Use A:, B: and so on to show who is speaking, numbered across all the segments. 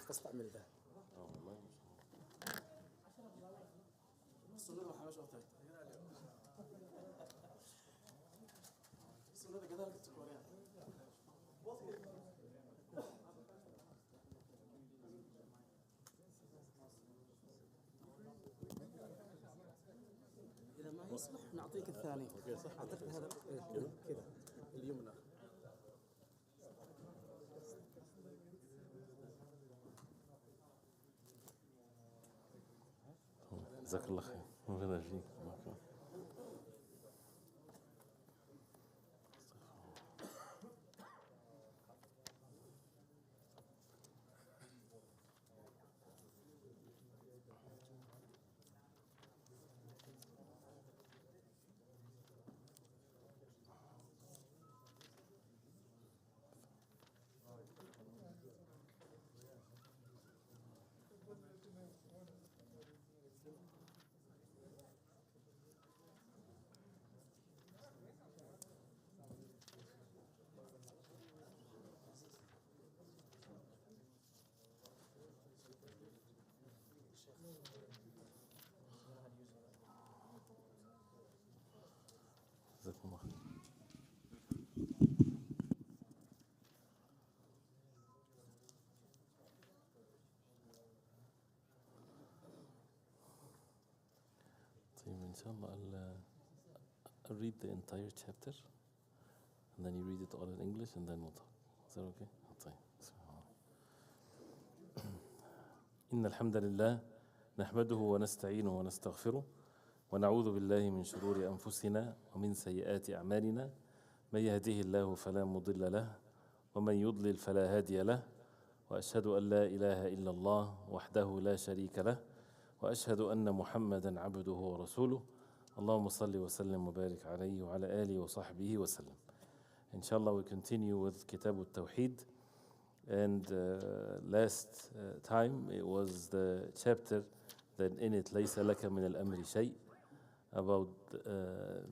A: راح استعمل ده.
B: والله
A: السنة ما حاجة أكتر. السنة ده كذلك تكوريان. إذا ما يصلح نعطيك الثاني. أعتقد هذا كذا اليمنى.
B: جزاك الله خير. ربنا يجزيك. جزاكم الله خير. طيب إن شاء الله I'll read the entire chapter and then you read it all in English and then we'll talk. Is that okay? طيب. إن الحمد لله نحمده ونستعينه ونستغفره ونعوذ بالله من شرور أنفسنا ومن سيئات أعمالنا من يهده الله فلا مضل له ومن يضلل فلا هادي له وأشهد أن لا إله إلا الله وحده لا شريك له وأشهد أن محمدا عبده ورسوله اللهم صل وسلم وبارك عليه وعلى آله وصحبه وسلم. Inshallah we continue with Kitab At-Tawheed and last time it was the chapter that in it ليس لك من الأمر شيء about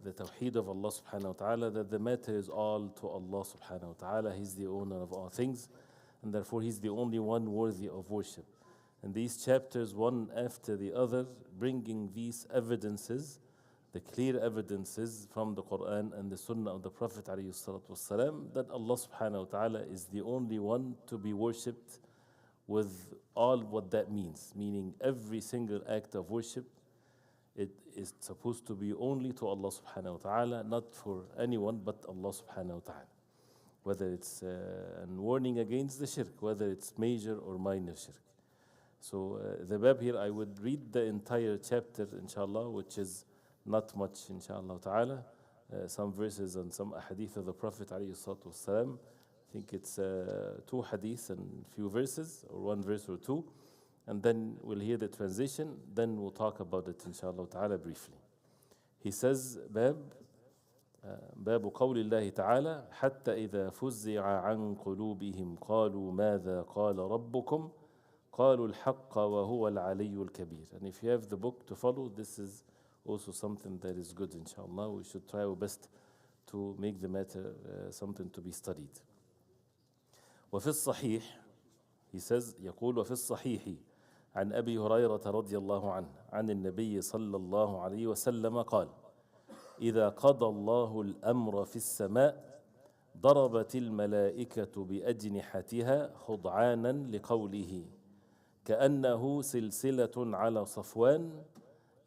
B: the Tawheed of Allah subhanahu wa ta'ala, that the matter is all to Allah subhanahu wa ta'ala. He's the owner of all things and therefore He's the only one worthy of worship. And these chapters, one after the other, bringing these evidences, the clear evidences from the Qur'an and the Sunnah of the Prophet ﷺ, that Allah subhanahu wa ta'ala is the only one to be worshipped with all what that means, meaning every single act of worship, it is supposed to be only to Allah subhanahu wa ta'ala, not for anyone but Allah subhanahu wa ta'ala. Whether it's a warning against the shirk, whether it's major or minor shirk. So the bab here, I would read the entire chapter, inshallah, which is not much, inshallah ta'ala. Some verses and some ahadith of the Prophet ﷺ. I think it's 2 hadiths and few verses, or 1 verse or 2. And then we'll hear the transition, then we'll talk about it, inshallah ta'ala, briefly. He says, باب قول الله تعالى حتى إذا فزع عن قلوبهم قالوا ماذا قال ربكم قالوا الحق وهو العلي الكبير. And if you have the book to follow, this is also something that is good, inshallah. We should try our best to make the matter something to be studied. وفي الصحيح, he says, يقول وفي الصحيح عن أبي هريرة رضي الله عنه عن النبي صلى الله عليه وسلم قال إذا قضى الله الأمر في السماء ضربت الملائكة بأجنحتها خضعانا لقوله كأنه سلسلة على صفوان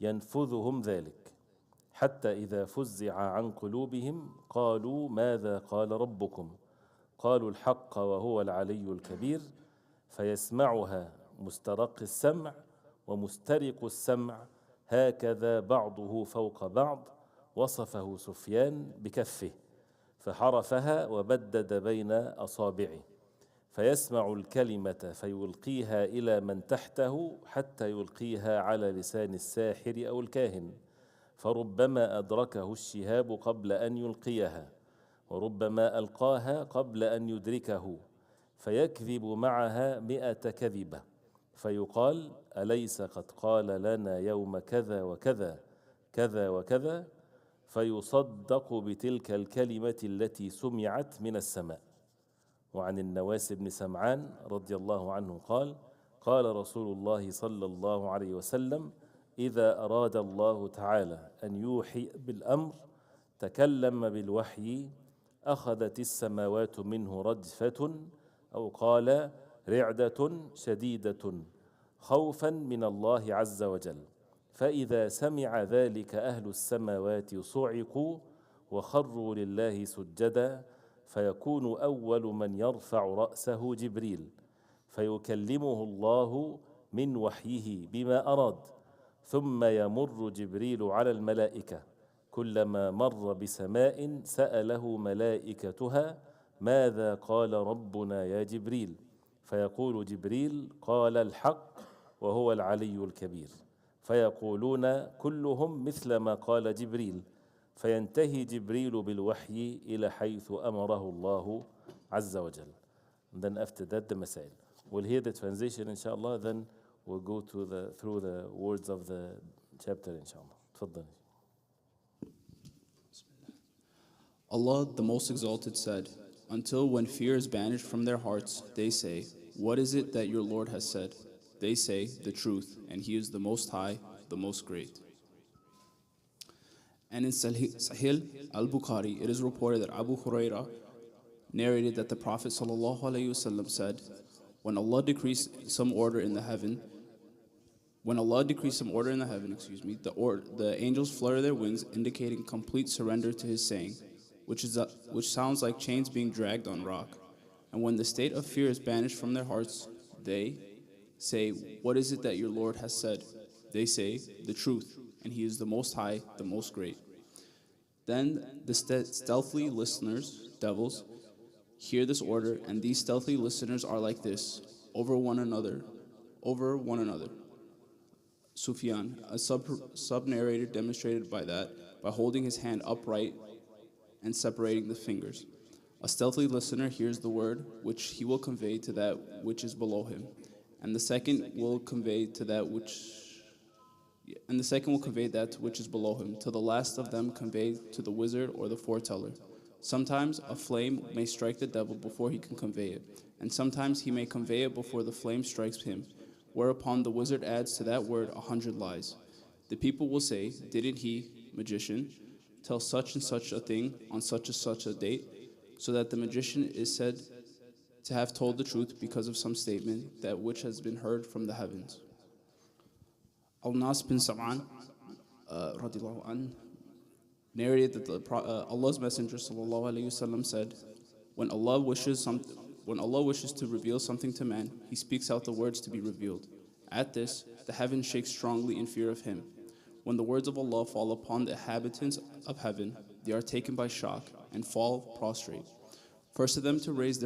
B: ينفذهم ذلك حتى إذا فزع عن قلوبهم قالوا ماذا قال ربكم قالوا الحق وهو العلي الكبير فيسمعها مسترق السمع ومسترق السمع هكذا بعضه فوق بعض وصفه سفيان بكفه فحرفها وبدد بين أصابعه فيسمع الكلمة فيلقيها إلى من تحته حتى يلقيها على لسان الساحر أو الكاهن فربما أدركه الشهاب قبل أن يلقيها وربما ألقاها قبل أن يدركه فيكذب معها 100 كذبة فيقال أليس قد قال لنا يوم كذا وكذا كذا وكذا فيصدق بتلك الكلمة التي سمعت من السماء. وعن النواس بن سمعان رضي الله عنه قال قال رسول الله صلى الله عليه وسلم إذا أراد الله تعالى أن يوحي بالأمر تكلم بالوحي أخذت السماوات منه رجفة أو قال رعدة شديدة خوفا من الله عز وجل، فإذا سمع ذلك أهل السماوات صعقوا وخروا لله سجدا، فيكون أول من يرفع رأسه جبريل فيكلمه الله من وحيه بما أراد، ثم يمر جبريل على الملائكة كلما مر بسماء سأله ملائكتها ماذا قال ربنا يا جبريل، فيقول جبريل قال الحق وهو العلي الكبير، فيقولون كلهم مثل ما قال جبريل، فينتهي جبريل بالوحي إلى حيث أمره الله عز وجل. And then after that the مسائل. We'll hear the translation inshallah, then we'll go through the words of the chapter inshallah. تفضل.
C: Allah the Most Exalted said, until when fear is banished from their hearts, they say, what is it that your Lord has said? They say, the truth, and He is the Most High, the Most Great. And in Sahih al-Bukhari, it is reported that Abu Huraira narrated that the Prophet ﷺ said, when Allah decrees some order in the heaven, the angels flutter their wings, indicating complete surrender to His saying, which sounds like chains being dragged on rock. And when the state of fear is banished from their hearts, they say, what is it that your Lord has said? They say, the truth, and He is the Most High, the Most Great. Then the stealthy listeners, devils, hear this order, and these stealthy listeners are like this, over one another. Sufyan, a sub-narrator demonstrated by holding his hand upright and separating the fingers. A stealthy listener hears the word, which he will convey to that which is below him, and the second will convey that which is below him, till the last of them convey to the wizard or the foreteller. Sometimes a flame may strike the devil before he can convey it, and sometimes he may convey it before the flame strikes him, whereupon the wizard adds to that word 100 lies. The people will say, didn't he, magician, tell such and such a thing on such and such a date, so that the magician is said to have told the truth because of some statement that which has been heard from the heavens. Al-Nas bin Sam'an radiallahu anh, narrated that Allah's Messenger sallallahu alaihi wasallam said, when Allah wishes to reveal something to man, He speaks out the words to be revealed. At this, the heavens shake strongly in fear of Him. When the words of Allah fall upon the inhabitants of heaven, they are taken by shock and fall prostrate. First of them to raise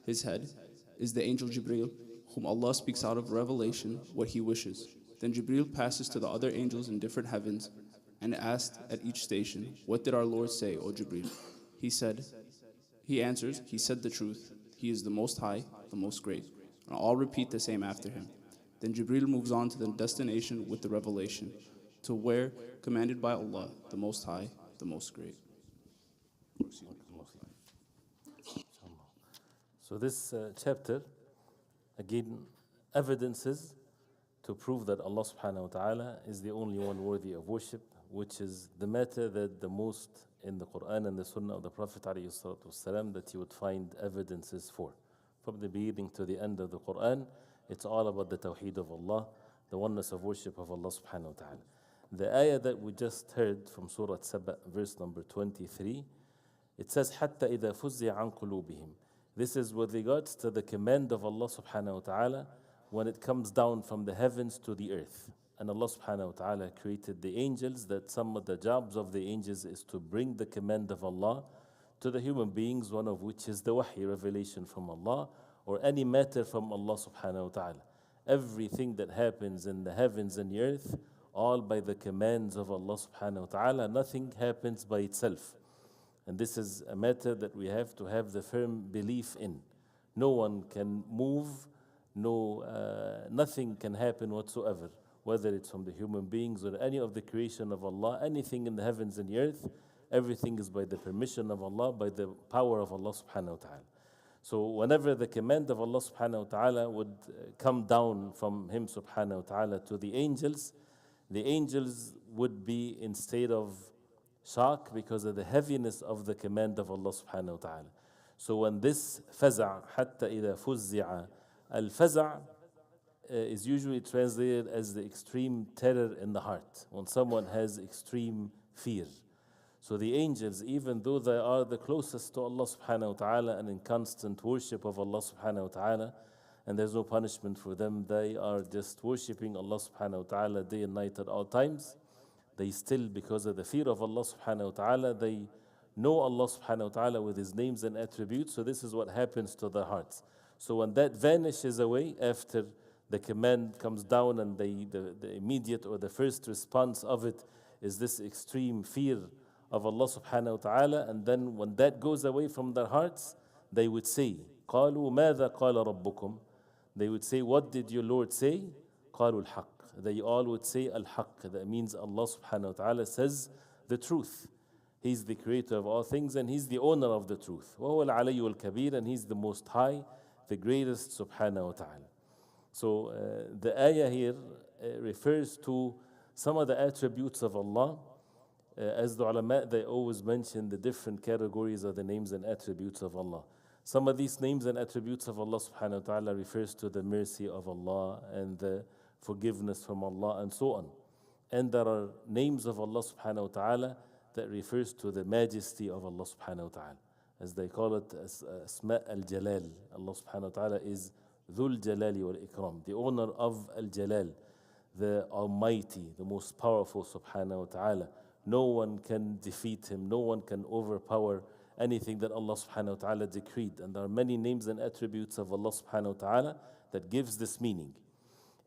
C: his head, is the angel Jibreel, whom Allah speaks out of revelation what He wishes. Then Jibreel passes to the other angels in different heavens and asked at each station, what did our Lord say, O Jibreel? He answers, He said the truth. He is the Most High, the Most Great. And all repeat the same after him. Then Jibreel moves on to the destination with the revelation, to where commanded by Allah, the Most High, the Most Great.
B: So this chapter, again, evidences to prove that Allah subhanahu wa ta'ala is the only one worthy of worship, which is the matter that the most in the Qur'an and the Sunnah of the Prophet ﷺ that you would find evidences for. From the beginning to the end of the Qur'an, it's all about the Tawheed of Allah, the oneness of worship of Allah subhanahu wa ta'ala. The ayah that we just heard from Surah Saba, verse number 23, it says, حَتَّى إِذَا فُزِّعَ عَنْ قُلُوبِهِمْ. This is with regards to the command of Allah subhanahu wa ta'ala when it comes down from the heavens to the earth. And Allah subhanahu wa ta'ala created the angels, that some of the jobs of the angels is to bring the command of Allah to the human beings, one of which is the wahy, revelation from Allah, or any matter from Allah subhanahu wa ta'ala. Everything that happens in the heavens and the earth, all by the commands of Allah subhanahu wa ta'ala, nothing happens by itself. And this is a matter that we have to have the firm belief in. No one can move, nothing can happen whatsoever, whether it's from the human beings or any of the creation of Allah, anything in the heavens and the earth, everything is by the permission of Allah, by the power of Allah subhanahu wa ta'ala. So whenever the command of Allah subhanahu wa ta'ala would come down from Him subhanahu wa ta'ala to the angels would be in state of shock because of the heaviness of the command of Allah subhanahu wa ta'ala. So when this faza' hatta idha fuzzi'a, al-faza' is usually translated as the extreme terror in the heart, when someone has extreme fear. So the angels, even though they are the closest to Allah subhanahu wa ta'ala and in constant worship of Allah subhanahu wa ta'ala, and there's no punishment for them, they are just worshipping Allah subhanahu wa ta'ala day and night at all times. They still, because of the fear of Allah subhanahu wa ta'ala, they know Allah subhanahu wa ta'ala with His names and attributes, so this is what happens to their hearts. So when that vanishes away after the command comes down and the immediate or the first response of it is this extreme fear of Allah subhanahu wa ta'ala, and then when that goes away from their hearts, they would say, قَالُوا مَاذَا قَالَ رَبُّكُمْ? They would say, what did your Lord say? قَالُوا الْحَقِّ. They all would say al-haqq. That means Allah subhanahu wa ta'ala says the truth. He's the creator of all things and He's the owner of the truth. وَهُوَ الْعَلَيُّ الْكَبِيرُ, and He's the most high, the greatest subhanahu wa ta'ala. So the ayah here refers to some of the attributes of Allah. As the ulama, they always mention the different categories of the names and attributes of Allah. Some of these names and attributes of Allah subhanahu wa ta'ala refers to the mercy of Allah and the forgiveness from Allah and so on. And there are names of Allah subhanahu wa ta'ala that refers to the majesty of Allah subhanahu wa ta'ala. As they call it, Asma al-Jalal. Allah subhanahu wa ta'ala is Dhul Jalali wal Ikram, the owner of Al-Jalal, the Almighty, the most powerful subhanahu wa ta'ala. No one can defeat Him, no one can overpower anything that Allah subhanahu wa ta'ala decreed. And there are many names and attributes of Allah subhanahu wa ta'ala that gives this meaning.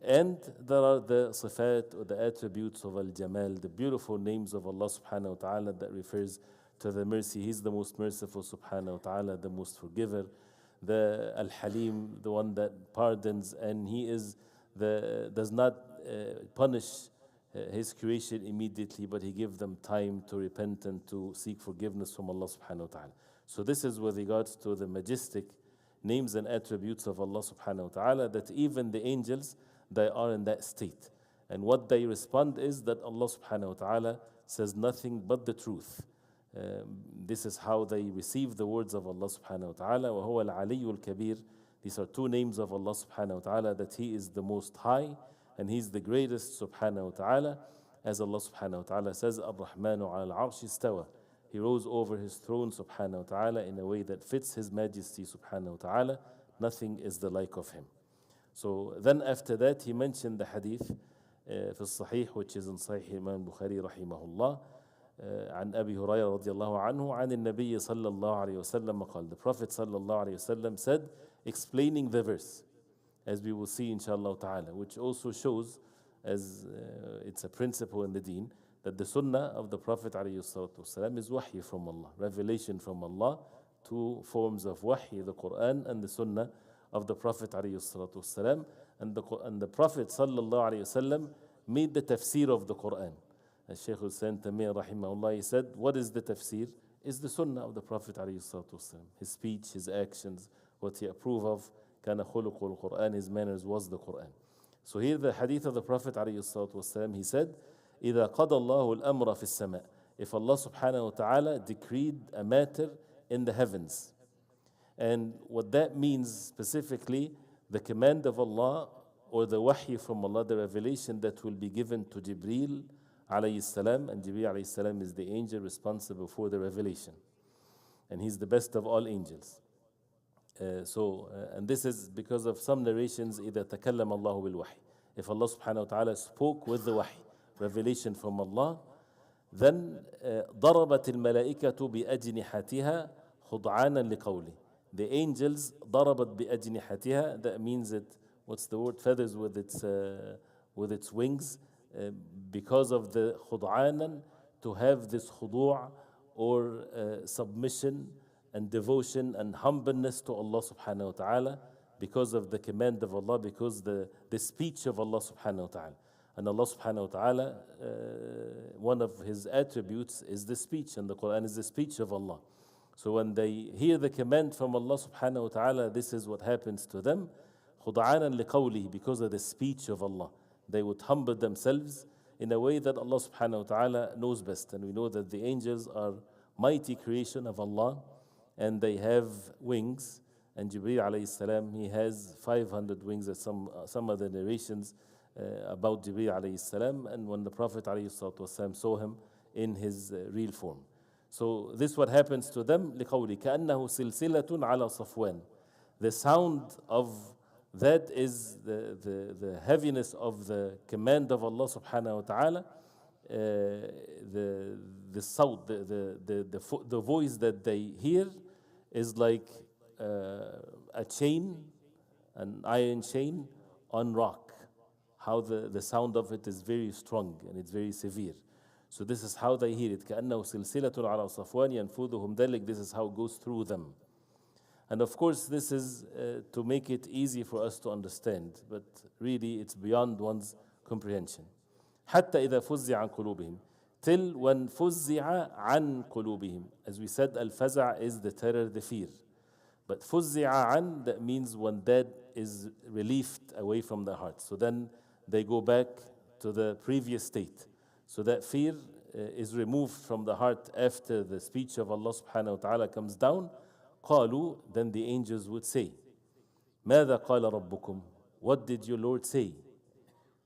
B: And there are the sifat or the attributes of Al-Jamal, the beautiful names of Allah subhanahu wa ta'ala that refers to the mercy. He's the most merciful subhanahu wa ta'ala, the most forgiver. The Al-Halim, the one that pardons, and He is does not punish His creation immediately, but He gives them time to repent and to seek forgiveness from Allah subhanahu wa ta'ala. So this is with regards to the majestic names and attributes of Allah subhanahu wa ta'ala, that even the angels, they are in that state. And what they respond is that Allah subhanahu wa ta'ala says nothing but the truth. This is how they receive the words of Allah subhanahu wa ta'ala. وَهُوَ الْعَلِيُّ الْكَبِيرُ. These are two names of Allah subhanahu wa ta'ala, that He is the most high and He's the greatest subhanahu wa ta'ala. As Allah subhanahu wa ta'ala says, Ar-Rahmanu ala al-Arshi istawa. He rose over His throne subhanahu wa ta'ala in a way that fits His majesty subhanahu wa ta'ala. Nothing is the like of Him. So then after that He mentioned the hadith في الصحيح, which is in Sahih Imam Bukhari rahimahullah, عن أبي هريرة رضي الله عنه عن النبي صلى الله عليه وسلم قال. The Prophet صلى الله عليه وسلم said, explaining the verse, as we will see inshallah ta'ala, which also shows, as it's a principle in the deen, that the sunnah of the Prophet عليه الصلاة والسلام is wahy from Allah, revelation from Allah. Two forms of wahy, the Qur'an and the sunnah of the Prophet عليه الصلاة والسلام. And the Prophet sallallahu alayhi wasallam made the tafsir of the Qur'an. As Shaykh Hussain Tamir rahimahullah, he said, what is the tafsir? Is the sunnah of the Prophet alayhi salatu wasalam. His speech, his actions, what he approved of, kana khuluqul Qur'an, his manners was the Qur'an. So here the hadith of the Prophet alayhi salatu wasalam, he said, إِذَا قَضَى اللَّهُ الْأَمْرَ فِي السَّمَاءِ. If Allah subhanahu wa ta'ala decreed a matter in the heavens. And what that means specifically, the command of Allah or the wahy from Allah, the revelation that will be given to Jibreel alayhi salam, and Jibreel alayhi salam is the angel responsible for the revelation. And he's the best of all angels. And this is because of some narrations, إِذَا تَكَلَّمَ اللَّهُ بِالْوَحْيِ. If Allah subhanahu wa ta'ala spoke with the wahy, revelation from Allah, then ضَرَبَتِ الْمَلَائِكَةُ بِأَجْنِحَتِهَا خُضْعَانًا لِقَوْلِهِ. The angels ضربت بأجنحتها, that means it, what's the word, feathers with its wings, because of the khud'anan, to have this khudu' or submission and devotion and humbleness to Allah subhanahu wa ta'ala, because of the command of Allah, because the speech of Allah subhanahu wa ta'ala. And Allah subhanahu wa ta'ala, one of His attributes is the speech, and the Qur'an is the speech of Allah. So when they hear the command from Allah subhanahu wa ta'ala, this is what happens to them. خُضْعَانًا لِقَوْلِهِ, because of the speech of Allah. They would humble themselves in a way that Allah subhanahu wa ta'ala knows best. And we know that the angels are mighty creation of Allah, and they have wings. And Jibreel alayhi salam, he has 500 wings, as some other narrations about Jibreel alayhi salam, and when the Prophet alayhi salatu wasalam saw him in his real form. So this what happens to them, لِقَوْلِ كَأَنَّهُ سِلْسِلَةٌ عَلَى صَفْوَانٍ. The sound of that is the heaviness of the command of Allah subhanahu wa ta'ala. The sound, the voice that they hear is like a chain, an iron chain on rock. How the sound of it is very strong and it's very severe. So this is how they hear it. كأنه سلسلة على صفوان ينفذهم ذلك. This is how it goes through them. And of course, this is to make it easy for us to understand, but really it's beyond one's comprehension. حتى إذا فزع عن قلوبهم, till when فزع عن قلوبهم. As we said, al-faza' is the terror, the fear. But فزع عن, that means when that is relieved away from the heart. So then they go back to the previous state. So that fear is removed from the heart after the speech of Allah subhanahu wa ta'ala comes down. قالوا, then the angels would say, ماذا قال ربكم? What did your Lord say?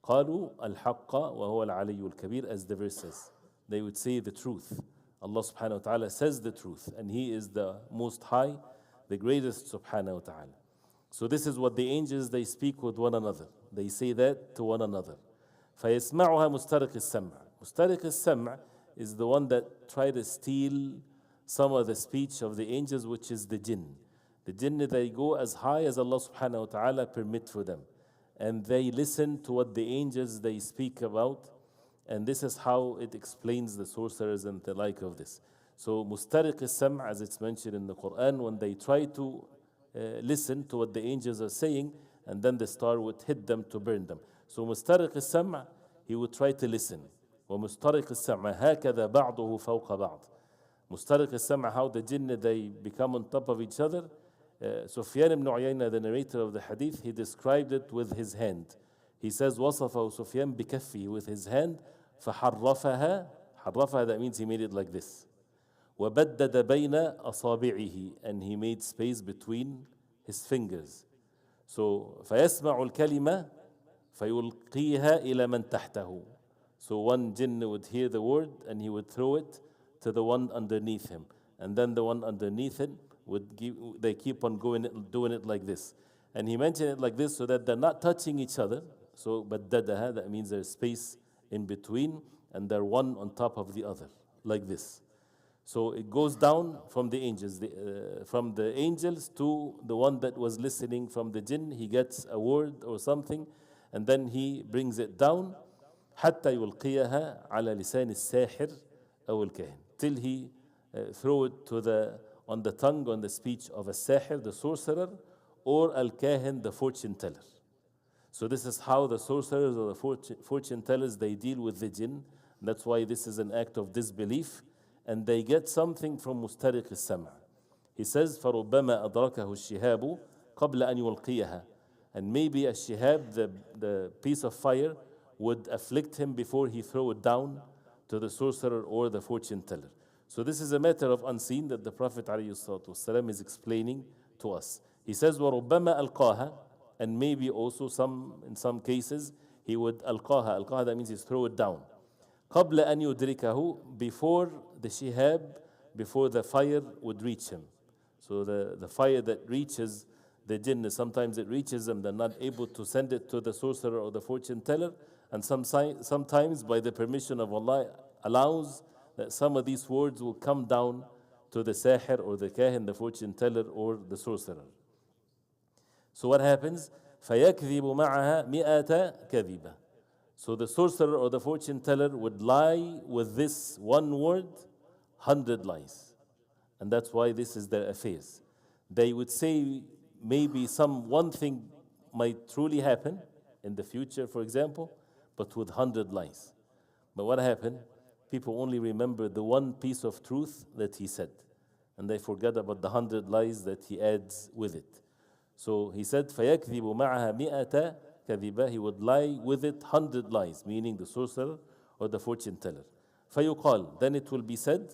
B: قالوا الحق وهو العلي الكبير, as the verse says. They would say the truth. Allah subhanahu wa ta'ala says the truth, and He is the most high, the greatest subhanahu wa ta'ala. So this is what the angels, they speak with one another. They say that to one another. فيسمعها مسترق السمع. مسترق السمع is the one that try to steal some of the speech of the angels, which is the jinn. The jinn, they go as high as Allah subhanahu wa ta'ala permit for them. And they listen to what the angels, they speak about. And this is how it explains the sorcerers and the like of this. So mustariq as-sam', as it's mentioned in the Qur'an, when they try to listen to what the angels are saying, and then the star would hit them to burn them. So mustariq as-sam', he would try to listen. ومسترق السمع هكذا بعضه فوق بعض. مسترق السمع, how the jinn, they become on top of each other. Sufyan ibn Uyayna, the narrator of the hadith, he described it with his hand. He says, وصفه سفيان بكفه, with his hand. فحرفها, حرفها, that means he made it like this. وبدد بين أصابعه, and he made space between his fingers. So فيسمع الكلمة فيلقيها إلى من تحته. So one jinn would hear the word and he would throw it to the one underneath him. And then the one underneath him would they keep on doing it like this. And he mentioned it like this so that they're not touching each other. So, but dadaha, that means there's space in between and they're one on top of the other, like this. So it goes down from the angels, from the angels to the one that was listening from the jinn. He gets a word or something, and then he brings it down. حتى يلقيها على لسان الساحر أو الكاهن, till he throw it on the tongue, on the speech of a sahir, the sorcerer, or al-kahin, the fortune teller. So this is how the sorcerers or the fortune tellers, they deal with the jinn. That's why this is an act of disbelief, and they get something from mustariq as-sam'. He says, فَرُبَّمَا أَدْرَكَهُ الشِّهَابُ قَبْلَ أَنْ يُلْقِيَهَا. And maybe a shihab, the piece of fire, would afflict him before he throw it down to the sorcerer or the fortune teller. So this is a matter of unseen that the Prophet ﷺ is explaining to us. He says, وَرُبَّمَا أَلْقَاهَا, and maybe also in some cases, he would ألقاها. ألقاها, that means he throw it down. قَبْلَ أَنْ يُدْرِكَهُ, before the shihab, before the fire would reach him. So the fire that reaches the jinn, sometimes it reaches them, they're not able to send it to the sorcerer or the fortune teller. And sometimes by the permission of Allah allows that some of these words will come down to the sahir or the kahin, the fortune teller or the sorcerer. So what happens? فَيَكْذِبُ مَعَهَا مِئَةَ كَذِبَةٍ. So the sorcerer or the fortune teller would lie with this one word 100 lies. And that's why this is their affairs. They would say maybe one thing might truly happen in the future, for example, but with 100 lies. But what happened? People only remember the one piece of truth that he said. and they forget about the 100 lies that he adds with it. So he said, فَيَكْذِبُ مَعَهَا مِئَةَ كَذِبَةٍ. He would lie with it 100 lies, meaning the sorcerer or the fortune teller. فَيُقال, then it will be said,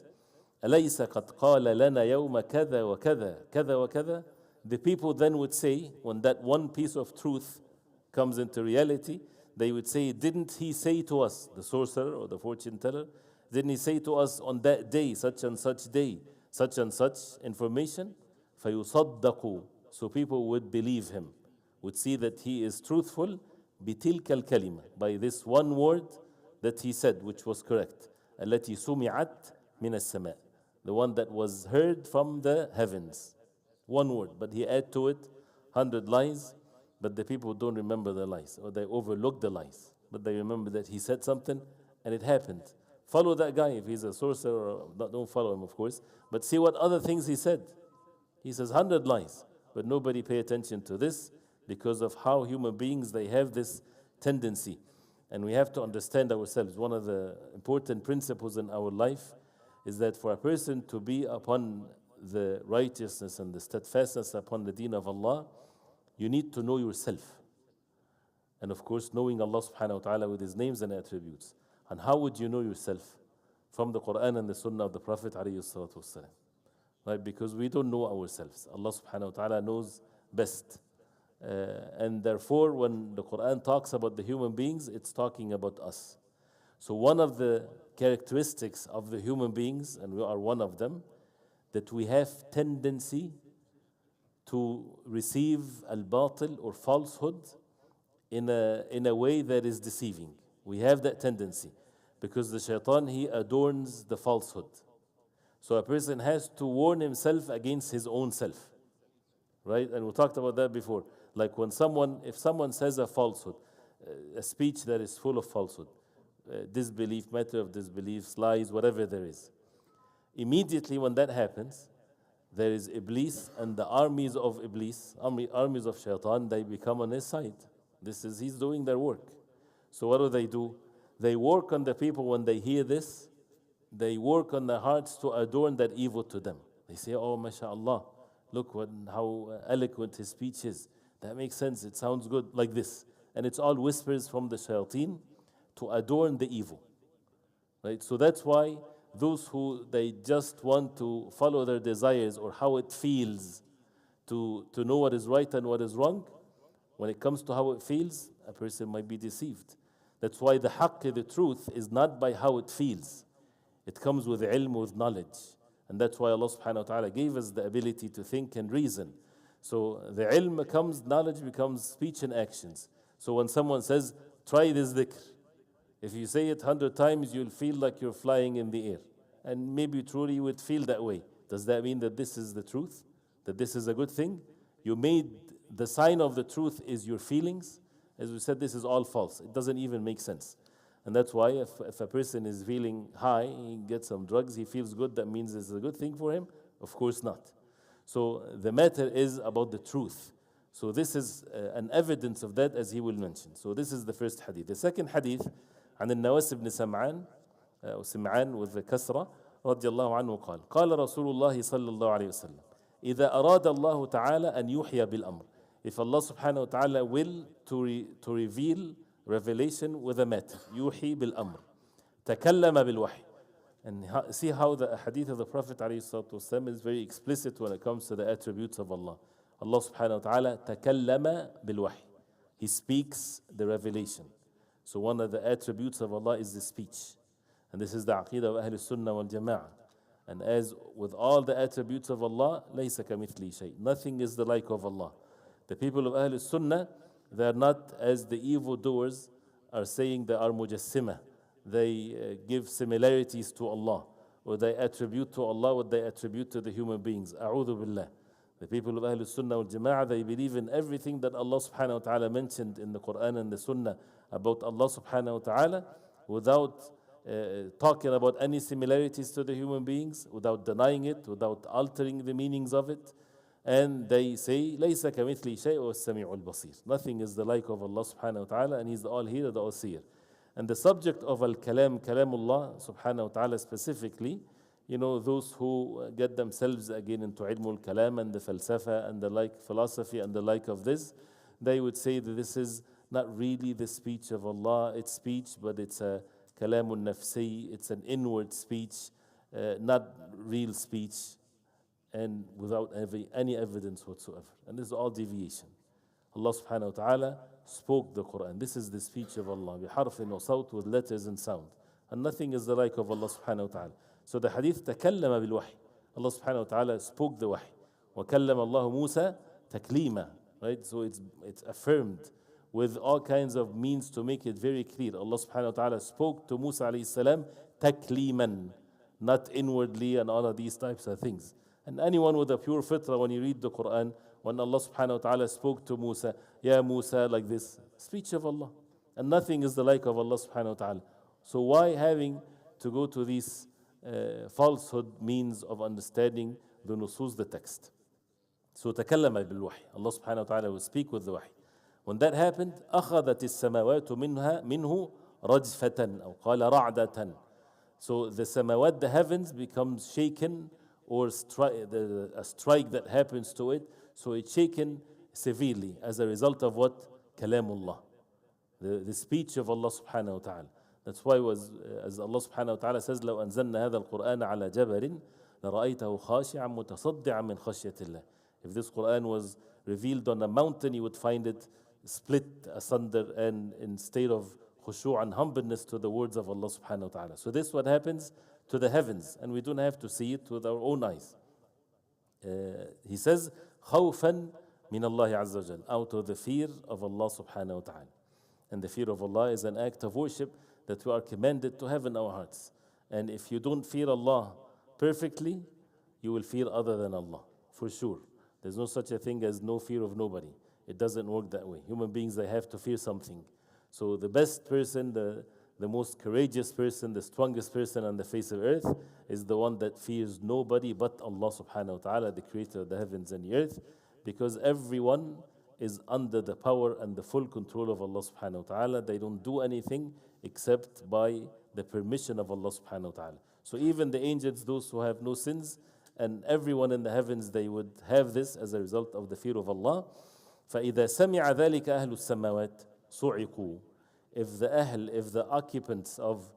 B: أَلَيْسَ قَدْ قَالَ لَنَا يَوْمَ كَذَا وَكَذَا كَذَا وَكَذَا. The people then would say, when that one piece of truth comes into reality, they would say, didn't he say to us, the sorcerer or the fortune teller, didn't he say to us on that day, such and such day, such and such information? فَيُصَدَّقُوا. So people would believe him, would see that he is truthful, بِتِلْكَ الْكَلِمَةِ, by this one word that he said, which was correct. التي سمعت من السماء, the one that was heard from the heavens. One word, but he add to it 100 lies, but the people don't remember the lies, or they overlook the lies, but they remember that he said something and it happened. Follow that guy if he's a sorcerer, or don't follow him, of course, but see what other things he said. He says 100 lies, but nobody pay attention to this because of how human beings, they have this tendency. And we have to understand ourselves. One of the important principles in our life is that for a person to be upon the righteousness and the steadfastness upon the deen of Allah, you need to know yourself. And of course, knowing Allah subhanahu wa ta'ala with His names and attributes. And how would you know yourself? From the Qur'an and the Sunnah of the Prophet alayhi salatu wasalam. Right? Because we don't know ourselves. Allah subhanahu wa ta'ala knows best. And therefore, when the Qur'an talks about the human beings, it's talking about us. So one of the characteristics of the human beings, and we are one of them, that we have tendency to receive al-batil or falsehood in a way that is deceiving. We have that tendency because the shaitan, he adorns the falsehood. So a person has to warn himself against his own self, right? And we talked about that before. Like if someone says a falsehood, a speech that is full of falsehood, disbelief, matter of disbeliefs, lies, whatever there is. Immediately when that happens, there is Iblis and the armies of Iblis, armies of shaitan, they become on his side. He's doing their work. So what do? They work on the people when they hear this. They work on their hearts to adorn that evil to them. They say, oh, mashallah, look how eloquent his speech is. That makes sense, it sounds good, like this. And it's all whispers from the shayateen to adorn the evil. Right? So that's why those who they just want to follow their desires or how it feels to know what is right and what is wrong, when it comes to how it feels, a person might be deceived. That's why the haqq, the truth, is not by how it feels. It comes with ilm, with knowledge. And that's why Allah subhanahu wa ta'ala gave us the ability to think and reason. So the ilm comes, knowledge becomes speech and actions. So when someone says, try this dhikr, if you say it 100 times, you'll feel like you're flying in the air. And maybe truly you would feel that way. Does that mean that this is the truth? That this is a good thing? You made the sign of the truth is your feelings. As we said, this is all false. It doesn't even make sense. And that's why if a person is feeling high, he gets some drugs, he feels good, that means it's a good thing for him? Of course not. So the matter is about the truth. So this is an evidence of that, as he will mention. So this is the first hadith. The second hadith, عن النواس بن سمعان سمعان with the كسرة رضي الله عنه قال قال رسول الله صلى الله عليه وسلم إذا أراد الله تعالى أن يحيى بالأمر. If Allah subhanahu wa ta'ala will to reveal revelation with a matter, يوحي بالأمر, تكلم بالوحي. And see how the hadith of the Prophet ﷺ is very explicit when it comes to the attributes of Allah. Allah subhanahu wa ta'ala تكلم بالوحي. He speaks the revelation. So one of the attributes of Allah is the speech. And this is the aqidah of Ahl Sunnah wal Jama'ah. And as with all the attributes of Allah, ليس كمثله شيء. Nothing is the like of Allah. The people of Ahl Sunnah, they are not as the evildoers are saying they are mujassima. They give similarities to Allah, or they attribute to Allah what they attribute to the human beings. A'udhu billah. The people of Ahl Sunnah wal Jama'ah, they believe in everything that Allah subhanahu wa ta'ala mentioned in the Qur'an and the Sunnah about Allah subhanahu wa ta'ala, without talking about any similarities to the human beings, without denying it, without altering the meanings of it. And they say, لَيْسَ كَمِثْلِي شَيْءٌ وَالسَّمِيعُ الْبَصِيرُ. Nothing is the like of Allah subhanahu wa ta'ala, and He's the all-hearer, the all-seer. And the subject of al-kalam, kalamullah subhanahu wa ta'ala specifically, those who get themselves again into ilmul kalam and the falsafa and the like philosophy and the like of this, they would say that this is not really the speech of Allah, it's speech, but it's a kalamun nafsi, it's an inward speech, not real speech, and without any evidence whatsoever. And this is all deviation. Allah subhanahu wa ta'ala spoke the Qur'an. This is the speech of Allah, biharfin wa sawt, with letters and sound. And nothing is the like of Allah subhanahu wa ta'ala. So the hadith تكلم بالوحي. Allah subhanahu wa ta'ala spoke the wahy. وكلم الله موسى تكليما. Right? So it's affirmed with all kinds of means to make it very clear. Allah subhanahu wa ta'ala spoke to Musa alayhi salam takliman, not inwardly and all of these types of things. And anyone with a pure fitra, when you read the Qur'an, when Allah subhanahu wa ta'ala spoke to Musa, Ya Musa, like this, speech of Allah. And nothing is the like of Allah subhanahu wa ta'ala. So why having to go to these falsehood means of understanding the nusus, the text? So تكلم بالوحي. Allah subhanahu wa ta'ala will speak with the wahy. When that happened, أخذت السماوات منه رجفة أو قال رعدة. So the samawat, the heavens, becomes shaken, or a strike that happens to it. So it's shaken severely as a result of what? Kalamullah, the speech of Allah subhanahu wa ta'ala. That's why as Allah subhanahu wa ta'ala says, لو أنزلنا هذا القرآن على جبل لرأيته خاشعا متصدعا من خشية الله. If this Qur'an was revealed on a mountain, you would find it split asunder and in state of khushu' and humbleness to the words of Allah subhanahu wa ta'ala. So this is what happens to the heavens, and we don't have to see it with our own eyes. He says, خوفا من الله عز وجل, out of the fear of Allah subhanahu wa ta'ala. And the fear of Allah is an act of worship that we are commanded to have in our hearts. And if you don't fear Allah perfectly, you will fear other than Allah, for sure. There's no such a thing as no fear of nobody. It doesn't work that way. Human beings, they have to fear something. So the best person, the most courageous person, the strongest person on the face of earth is the one that fears nobody but Allah subhanahu wa ta'ala, the creator of the heavens and the earth, because everyone is under the power and the full control of Allah subhanahu wa ta'ala. They don't do anything except by the permission of Allah subhanahu wa ta'ala. So even the angels, those who have no sins, and everyone in the heavens, they would have this as a result of the fear of Allah. فَإِذَا سَمِعَ ذَلِكَ أَهْلُ السَّمَاوَاتِ صُعِقُوا. If the occupants of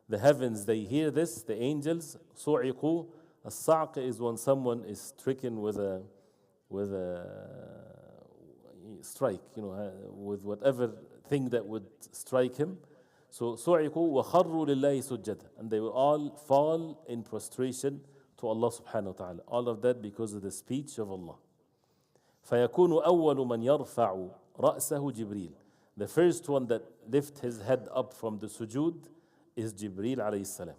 B: the heavens, they hear this, the angels, صُعِقُوا. الصعق is when someone is stricken with a strike, with whatever thing that would strike him. So صُعِقُوا وَخَرُّوا لِلَّهِ سُجَّدًا. And they will all fall in prostration to Allah subhanahu wa ta'ala. All of that because of the speech of Allah. فَيَكُونُ أَوَّلُ مَنْ يَرْفَعُ رَأْسَهُ جِبْرِيلٌ. The first one that lifts his head up from the sujood is Jibreel alayhi salam.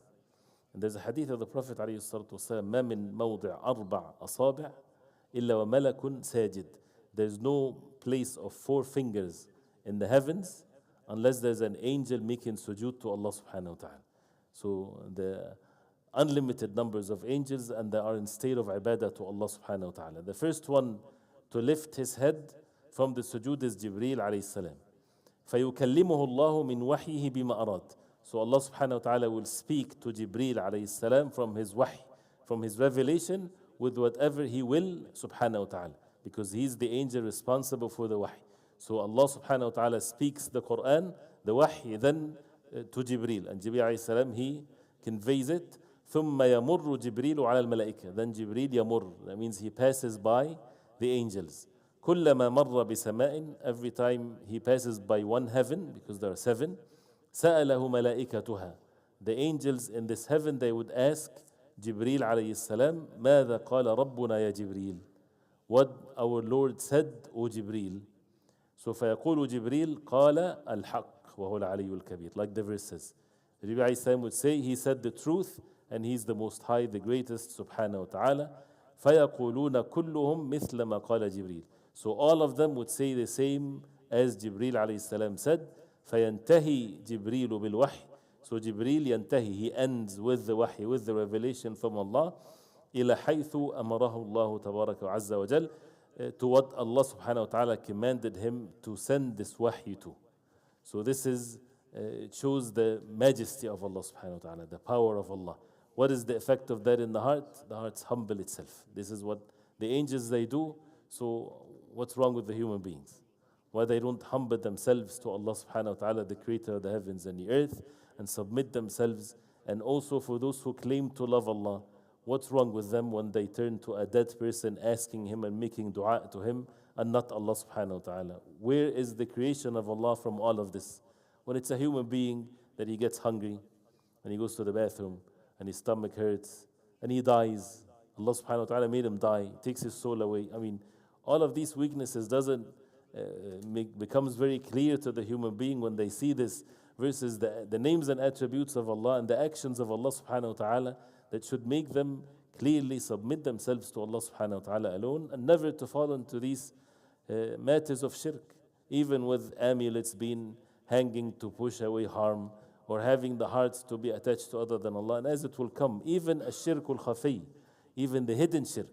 B: And there's a hadith of the Prophet alayhi salatu wasalam, مَا مِن مَوْضِعْ أَرْبَعْ أَصَابِعْ إِلَّا وَمَلَكٌ سَاجِدٌ. There's no place of 4 fingers in the heavens unless there's an angel making sujood to Allah subhanahu wa ta'ala. So the unlimited numbers of angels, and they are in state of ibadah to Allah subhanahu wa ta'ala. The first one to lift his head from the sujood is Jibreel alayhi salam. فَيُكَلِّمُهُ اللَّهُ مِنْ وَحْيِهِ بِمَا أَرَادَ. So Allah subhanahu wa ta'ala will speak to Jibreel alayhi salam from his wahy, from his revelation, with whatever he will subhanahu wa ta'ala, because he's the angel responsible for the wahy. So Allah subhanahu wa ta'ala speaks the Qur'an, the wahy, then to Jibreel, and Jibreel alayhi salam, he conveys it. ثُمَّ يَمُرُّ جِبْرِيلُ عَلَى الْمَلَائِكَةِ. Then Jibreel يمر, that means he passes by the angels. كُلَّمَا مَرَّ بِسَمَاءٍ. Every time he passes by one heaven, because there are 7, سَأَلَهُ مَلَائِكَتُهَا. The angels in this heaven, they would ask Jibreel alayhi salam, ماذا قال ربنا يا جبريل? What our Lord said, O Jibreel. So فيقول جبريل قال الحق وهو العلي الكبير. Like the verse says, Jibreel alayhi salam would say, he said the truth, and he's the most high, the greatest, subhanahu wa ta'ala. فَيَقُولُونَ كُلُّهُمْ مِثْلَ مَا قَالَ جِبْرِيلٌ. So all of them would say the same as Jibreel alayhi salam said. فَيَنْتَهِي جِبْرِيلُ بِالْوَحْيِ. So Jibreel ينتهي, he ends with the wahy, with the revelation from Allah. إِلَى حَيْثُ أَمَرَهُ اللَّهُ تَبَارَكَ وَعَزَّ وَجَلَّ. To what Allah subhanahu wa ta'ala commanded him to send this wahy to. So this is, it shows the majesty of Allah subhanahu wa ta'ala, the power of Allah. What is the effect of that in the heart? The heart's humble itself. This is what the angels they do. So what's wrong with the human beings? Why they don't humble themselves to Allah subhanahu wa ta'ala, the creator of the heavens and the earth, and submit themselves. And also for those who claim to love Allah, what's wrong with them when they turn to a dead person asking him and making dua to him and not Allah subhanahu wa ta'ala? Where is the creation of Allah from all of this? When it's a human being that he gets hungry and he goes to the bathroom and his stomach hurts and he dies. Allah subhanahu wa ta'ala made him die, takes his soul away. I mean, all of these weaknesses doesn't becomes very clear to the human being when they see this versus the names and attributes of Allah and the actions of Allah subhanahu wa ta'ala that should make them clearly submit themselves to Allah subhanahu wa ta'ala alone and never to fall into these matters of shirk, even with amulets being hanging to push away harm or having the hearts to be attached to other than Allah. And as it will come, even a shirkul khafi, even the hidden shirk.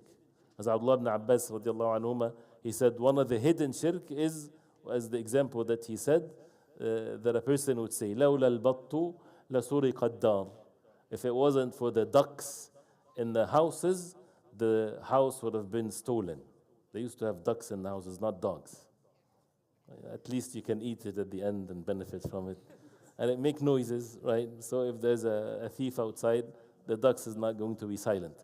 B: As Abdullah ibn Abbas radiallahu anhuma, he said one of the hidden shirk is, as the example that he said, that a person would say, لَوْلَا الْبَطُّ لَسُرِقَ الدَّارِ. If it wasn't for the ducks in the houses, the house would have been stolen. They used to have ducks in the houses, not dogs. At least you can eat it at the end and benefit from it. And it make noises, right? So if there's a thief outside, the ducks is not going to be silent.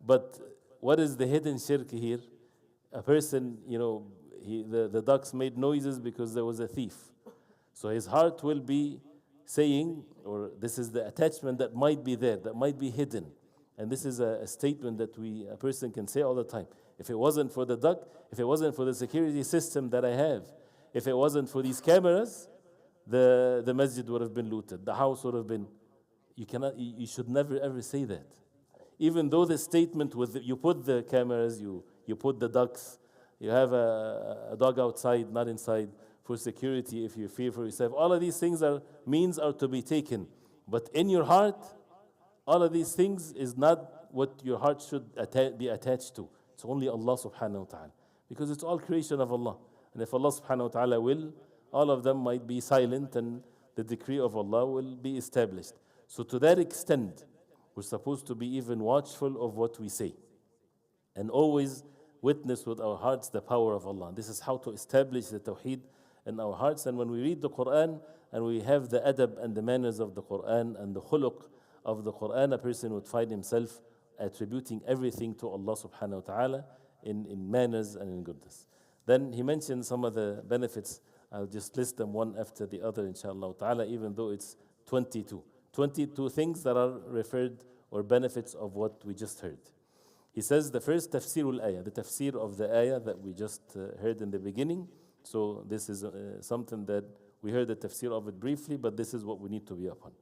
B: But what is the hidden shirk here? A person, the ducks made noises because there was a thief. So his heart will be saying, or this is the attachment that might be there, that might be hidden. And this is a statement that a person can say all the time. If it wasn't for the duck, if it wasn't for the security system that I have, if it wasn't for these cameras, the masjid would have been looted. The house would have been. You should never ever say that. Even though the statement you put the cameras, you put the ducks, you have a dog outside, not inside, for security if you fear for yourself. All of these things are to be taken. But in your heart, all of these things is not what your heart should be attached to. It's only Allah subhanahu wa ta'ala. Because it's all creation of Allah. And if Allah subhanahu wa ta'ala will, all of them might be silent and the decree of Allah will be established. So to that extent, we're supposed to be even watchful of what we say. And always witness with our hearts the power of Allah. This is how to establish the Tawheed in our hearts. And when we read the Qur'an and we have the adab and the manners of the Qur'an and the khuluq of the Qur'an, a person would find himself attributing everything to Allah subhanahu wa ta'ala in manners and in goodness. Then he mentioned some of the benefits. I'll just list them one after the other, inshallah ta'ala, even though it's 22. 22 things that are referred or benefits of what we just heard. He says the first, tafsirul ayah, the tafsir of the ayah that we just heard in the beginning. So this is something that we heard the tafsir of it briefly, but this is what we need to be upon.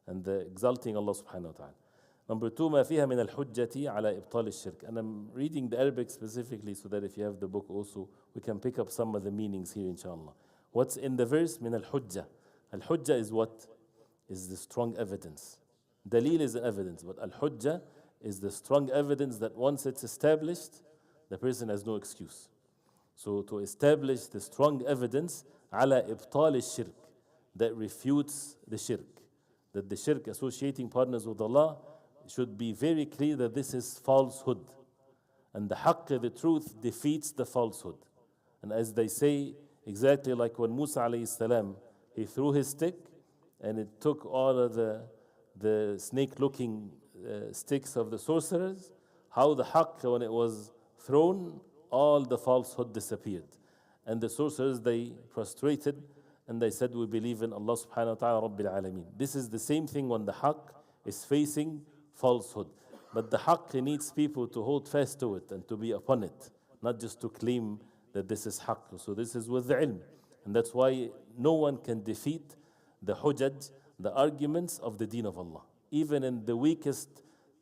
B: And exalting Allah subhanahu wa ta'ala. Number two, ما فيها من الحجة على إبطال الشرك. And I'm reading the Arabic specifically so that if you have the book also, we can pick up some of the meanings here, inshallah. What's in the verse? من الحجة. Al-Hujjah is what? Is the strong evidence. Dalil is an evidence, but Al-Hujjah is the strong evidence that once it's established, the person has no excuse. So to establish the strong evidence على إبطال الشرك, that refutes the shirk, that the shirk associating partners with Allah should be very clear that this is falsehood. And the haqq, the truth, defeats the falsehood. And as they say, exactly like when Musa alayhi salam, he threw his stick and it took all of the snake-looking sticks of the sorcerers, how the haqq, when it was thrown, all the falsehood disappeared. And the sorcerers, they prostrated and they said, we believe in Allah subhanahu wa ta'ala Rabbil Alameen. This is the same thing when the haqq is facing falsehood. But the haqq needs people to hold fast to it and to be upon it, not just to claim that this is haqq. So this is with the ilm. And that's why no one can defeat the hujaj, the arguments of the deen of Allah. Even in the weakest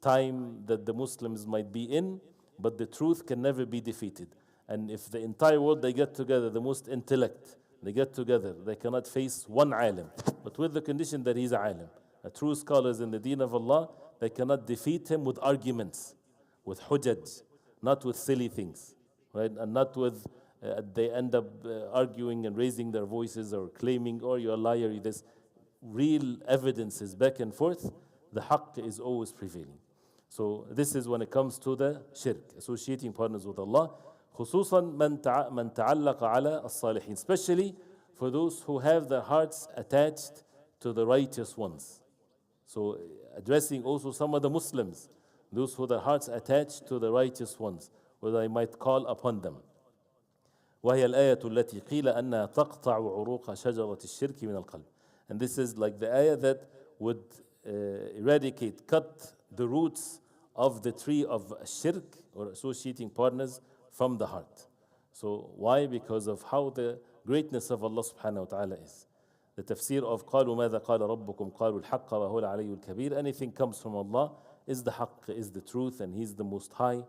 B: time that the Muslims might be in, but the truth can never be defeated. And if the entire world, they get together, the most intellect, they get together, they cannot face one alim. But with the condition that he's a alim. A true scholars in the deen of Allah, they cannot defeat him with arguments, with hujaj, not with silly things, right? And not with, they end up arguing and raising their voices or claiming, oh, you're a liar, this. Real evidences back and forth, the haqq is always prevailing. So this is when it comes to the shirk, associating partners with Allah. خصوصا من تعلق على الصالحين, especially for those who have their hearts attached to the righteous ones. So addressing also some of the Muslims, those who their hearts attached to the righteous ones, where I might call upon them. وهي الآية التي قيل أنها تقطع عروق شجرة الشرك من القلب. And this is like the ayah that would eradicate, cut the roots of the tree of shirk or associating partners from the heart. So why? Because of how the greatness of Allah subhanahu wa ta'ala is. The tafsir of قالوا ماذا قال ربكم قالوا الحق وهو العلي الكبير. Anything comes from Allah is the haqq, is the truth, and He's the most high,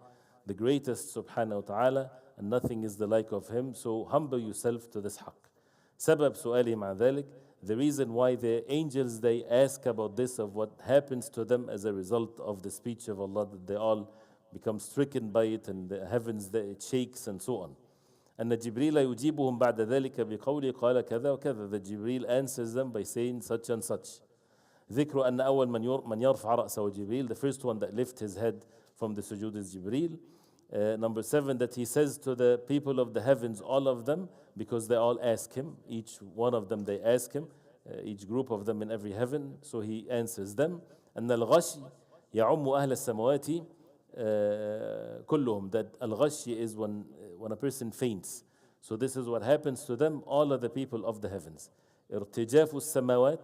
B: the greatest subhanahu wa ta'ala, and nothing is the like of Him. So humble yourself to this haqq. سبب سؤالهم عن ذلك, the reason why the angels, they ask about this, of what happens to them as a result of the speech of Allah, that they all become stricken by it, and the heavens, that it shakes and so on. أن جبريل يجيبهم بعد ذلك بقوله قال كذا وكذا. The Jibreel answers them by saying such and such. ذكر أن أول من يرفع رأسه جبريل, the first one that lifts his head from the sujood is Jibreel. Number 7, that he says to the people of the heavens, all of them, because they all ask him, each one of them they ask him, each group of them in every heaven, so he answers them. أن الغش يعم أهل السماوات كلهم, that al-ghashi is when a person faints. So this is what happens to them, all of the people of the heavens. ارتجاف السماوات,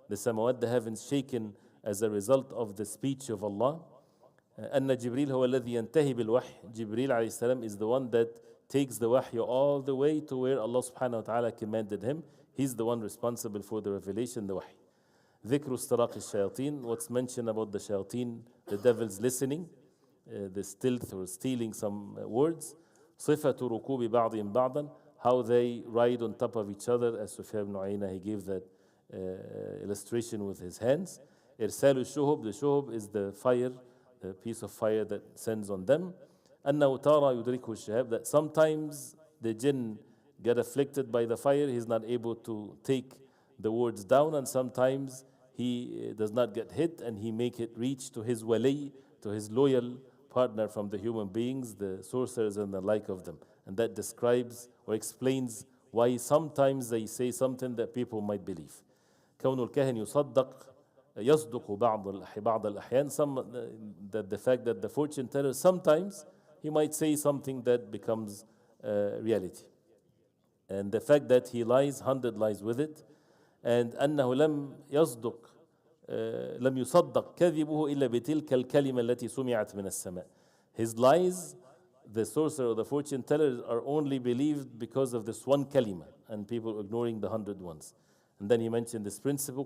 B: the samawat, the heavens shaken as a result of the speech of Allah. أن جبريل هو الذي ينتهي بالوحي. Jibreel عليه السلام is the one that takes the wahy all the way to where Allah subhanahu wa ta'ala commanded him. He's the one responsible for the revelation, the wahy. ذكر استراق الشياطين, what's mentioned about the shayateen, the devils listening, the stealth or stealing some words. صفة ركوب بعضهم بعضا, how they ride on top of each other, as Sufyan ibn Uyayna, he gave that illustration with his hands. إرسال الشهب, the shuhub is the fire, the piece of fire that sends on them. أنه تارى يدركه الشهاب, that sometimes the jinn get afflicted by the fire, he's not able to take the words down, and sometimes he does not get hit and he make it reach to his wali, to his loyal partner from the human beings, the sorcerers and the like of them. And that describes or explains why sometimes they say something that people might believe. كون الكاهن يصدق بعض الأحيان, that the fact that the fortune teller sometimes he might say something that becomes reality, and the fact that he lies 100 lies with it, and أنه لم يصدق كذبه إلا بتلك الكلمة التي سمعت من السماء. His lies, the sorcerer or the fortune teller, are only believed because of this one kalima, and people ignoring the 100 ones. And then he mentioned this principle,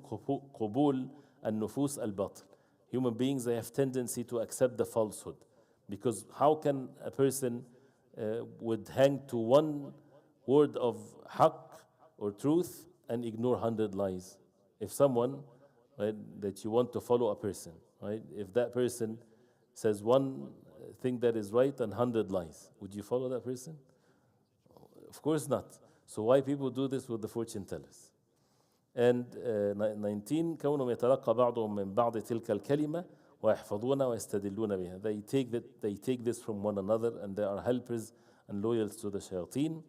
B: قبول النفوس الباطل. Human beings, they have tendency to accept the falsehood, because how can a person would hang to one word of haqq or truth and ignore 100 lies? If someone, right, that you want to follow a person, right, if that person says one thing that is right and 100 lies, would you follow that person? Of course not. So why people do this with the fortune tellers? And 19, كونهم يتلقى بعضهم من بعض تلك الكلمة ويحفظونها ويستدلون بها. They take this from one another, and they are helpers and loyal to the shayateen.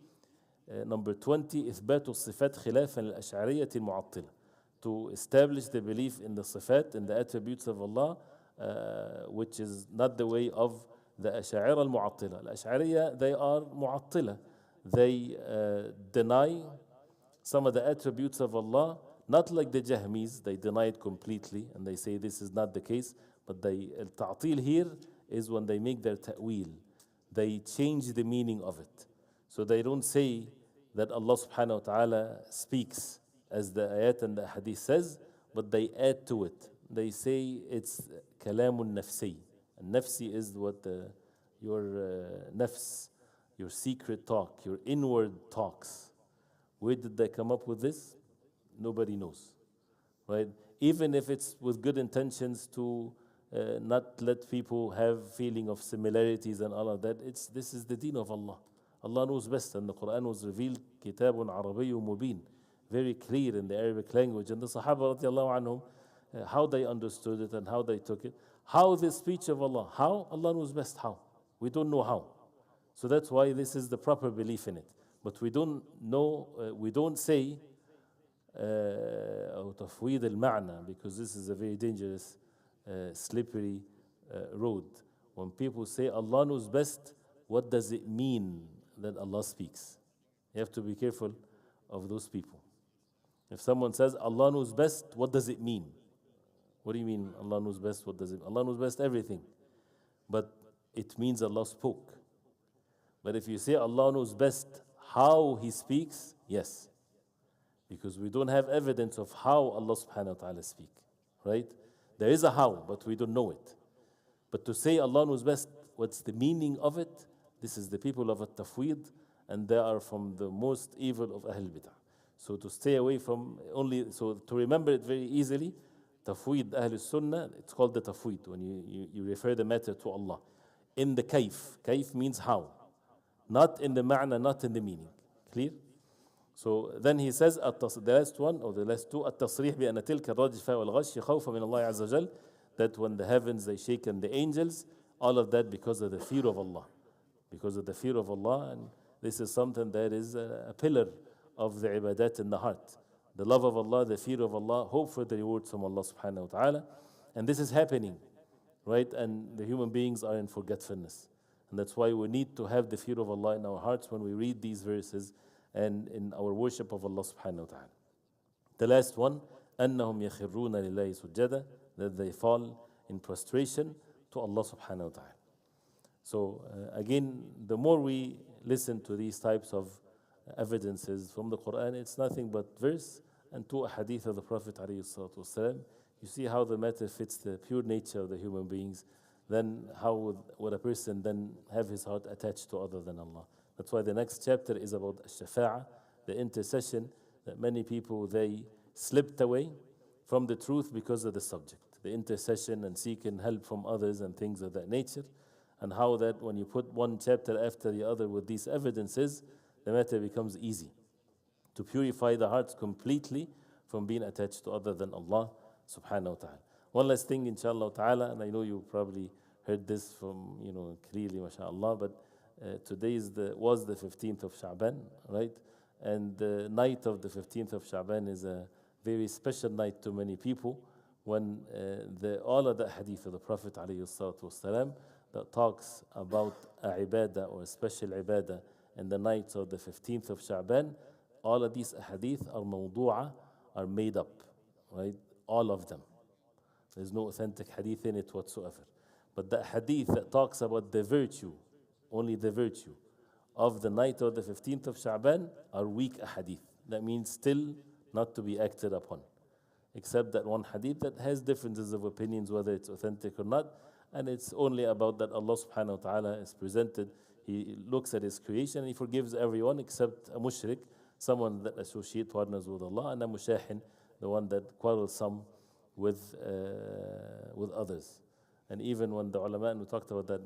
B: Number 20, إثبات الصفات خلافا للأشعرية المعطلة. To establish the belief in the sifat, in the attributes of Allah, which is not the way of the Ash'ari al-Mu'attila. Al-Ash'ariya, they are Mu'attila. They deny some of the attributes of Allah, not like the Jahmis, they deny it completely, and they say this is not the case, but al-Ta'til here is when they make their ta'wil. They change the meaning of it. So they don't say that Allah subhanahu wa ta'ala speaks as the ayat and the hadith says, but they add to it. They say it's kalamun nafsi. And nafsi is what your nafs, your secret talk, your inward talks. Where did they come up with this? Nobody knows, right? Even if it's with good intentions to not let people have feeling of similarities and all of that, this is the deen of Allah. Allah knows best, and the Qur'an was revealed Kitab At-Tawheed mubin, very clear in the Arabic language. And the Sahaba radiallahu anhum, how they understood it and how they took it. How the speech of Allah, how? Allah knows best how. We don't know how. So that's why this is the proper belief in it. But we don't know, we don't say أو تفويض المعنى, because this is a very dangerous, slippery road. When people say Allah knows best, what does it mean that Allah speaks? You have to be careful of those people. If someone says Allah knows best, what does it mean? What do you mean Allah knows best? What does it mean? Allah knows best everything. But it means Allah spoke. But if you say Allah knows best how He speaks, yes. Because we don't have evidence of how Allah subhanahu wa ta'ala speak. Right? There is a how, but we don't know it. But to say Allah knows best, what's the meaning of it? This is the people of At-Tawheed, and they are from the most evil of Ahl Bid'ah. So to stay away from only, so to remember it very easily, Tawheed Ahl Sunnah, it's called the Tawheed, when you refer the matter to Allah. In the kayf, kayf means how. Not in the ma'na, not in the meaning. Clear? So then he says, the last one, or the last two, التصريح بأن تلك الرجفة والغش خوفا من الله عز وجل, that when the heavens they shake and the angels, all of that because of the fear of Allah. Because of the fear of Allah, and this is something that is a pillar of the ibadat in the heart. The love of Allah, the fear of Allah, hope for the rewards from Allah subhanahu wa ta'ala. And this is happening, right? And the human beings are in forgetfulness. And that's why we need to have the fear of Allah in our hearts when we read these verses and in our worship of Allah subhanahu wa ta'ala. The last one, أَنَّهُمْ يَخِرُّونَ لِلَّهِ سُجَّدًا, that they fall in prostration to Allah subhanahu wa ta'ala. So again, the more we listen to these types of evidences from the Qur'an, it's nothing but verse and two hadith of the Prophet alayhi salatu wasalam. You see how the matter fits the pure nature of the human beings. Then how would a person then have his heart attached to other than Allah? That's why the next chapter is about shafa'ah, the intercession, that many people, they slipped away from the truth because of the subject. The intercession and seeking help from others and things of that nature. And how that when you put one chapter after the other with these evidences, the matter becomes easy to purify the hearts completely from being attached to other than Allah subhanahu wa ta'ala. One last thing, inshallah ta'ala, and I know you probably heard this from, clearly, mashallah, but today was the 15th of Sha'ban, right? And the night of the 15th of Sha'ban is a very special night to many people, when all of the hadith of the Prophet alayhi salatu wasalam that talks about a ibadah or a special ibadah in the nights of the 15th of Sha'ban, all of these hadith are mawdu'a, are made up, right? All of them. There's no authentic hadith in it whatsoever. But the hadith that talks about the virtue, only the virtue of the night of the 15th of Sha'ban, are weak hadith. That means still not to be acted upon. Except that one hadith that has differences of opinions whether it's authentic or not, and it's only about that Allah subhanahu wa ta'ala is presented. He looks at His creation and He forgives everyone except a mushrik, someone that associates partners with Allah, and a mushahin, the one that quarrelsome with others. And even when the ulama, and we talked about that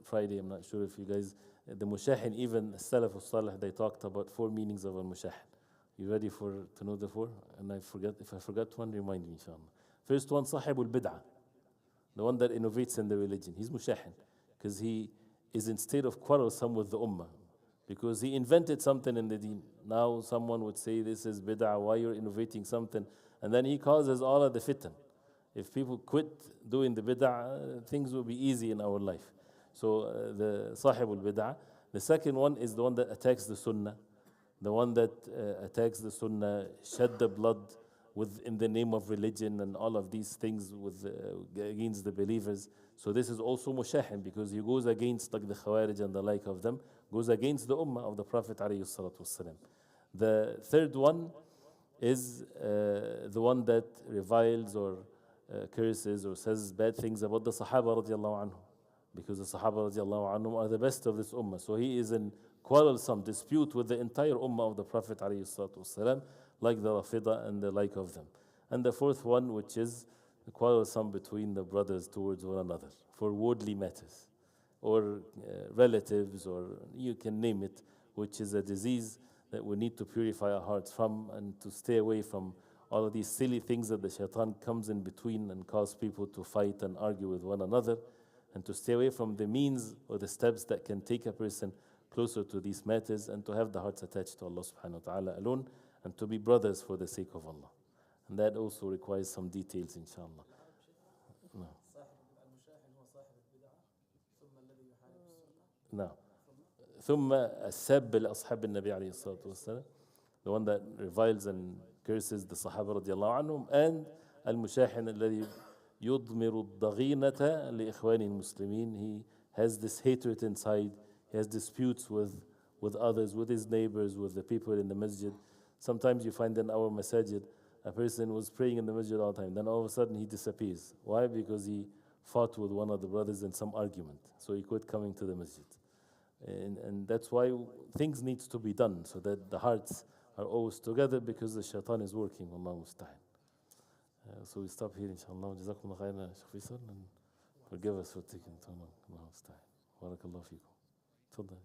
B: Friday, I'm not sure if you guys, the mushahin, even Salaf al-Salih, they talked about 4 meanings of a mushahin. You ready to know the 4? And if I forgot one, remind me, inshallah. First one, sahibul bid'ah, the one that innovates in the religion. He's mushahin, because he is instead of quarrelsome with the ummah, because he invented something in the deen. Now someone would say this is bid'ah, why you're innovating something? And then he causes all of the fitan. If people quit doing the bid'ah, things will be easy in our life. So the sahibul bid'ah. The second one is the one that attacks the sunnah. The one that attacks the sunnah, shed the blood in the name of religion and all of these things against the believers. So this is also mushahin, because he goes against, like the Khawarij and the like of them, goes against the ummah of the Prophet alayhi salatu wasalam. The third one is the one that reviles or curses or says bad things about the Sahaba radiallahu anhum, because the Sahaba radiallahu anhum are the best of this ummah. So he is in quarrelsome dispute with the entire ummah of the Prophet alayhi salatu wasalam, like the Rafida and the like of them. And the fourth one, which is quarrelsome between the brothers towards one another for worldly matters, or relatives, or you can name it, which is a disease that we need to purify our hearts from, and to stay away from all of these silly things that the shaitan comes in between and cause people to fight and argue with one another, and to stay away from the means or the steps that can take a person closer to these matters, and to have the hearts attached to Allah subhanahu wa ta'ala alone, and to be brothers for the sake of Allah. And that also requires some details, inshallah. No. No. ثم السب لأصحاب النبي عليه الصلاة والسلام, the one that reviles and curses the Sahaba رضي الله عنهم, and المشاحن الذي يضمر الضغينة لإخوان المسلمين. He has this hatred inside. He has disputes with others, with his neighbors, with the people in the masjid. Sometimes you find in our masajid, a person was praying in the masjid all the time, then all of a sudden he disappears. Why? Because he fought with one of the brothers in some argument, so he quit coming to the masjid. And that's why things need to be done, so that the hearts are always together, because the shaitan is working. Wallahu musta'an. So we stop here, inshallah. Jazakumullah khairan, Shaykh Faisal, and forgive us for taking too long. Wallahu musta'an. Barakallahu feekum. Tafadhal.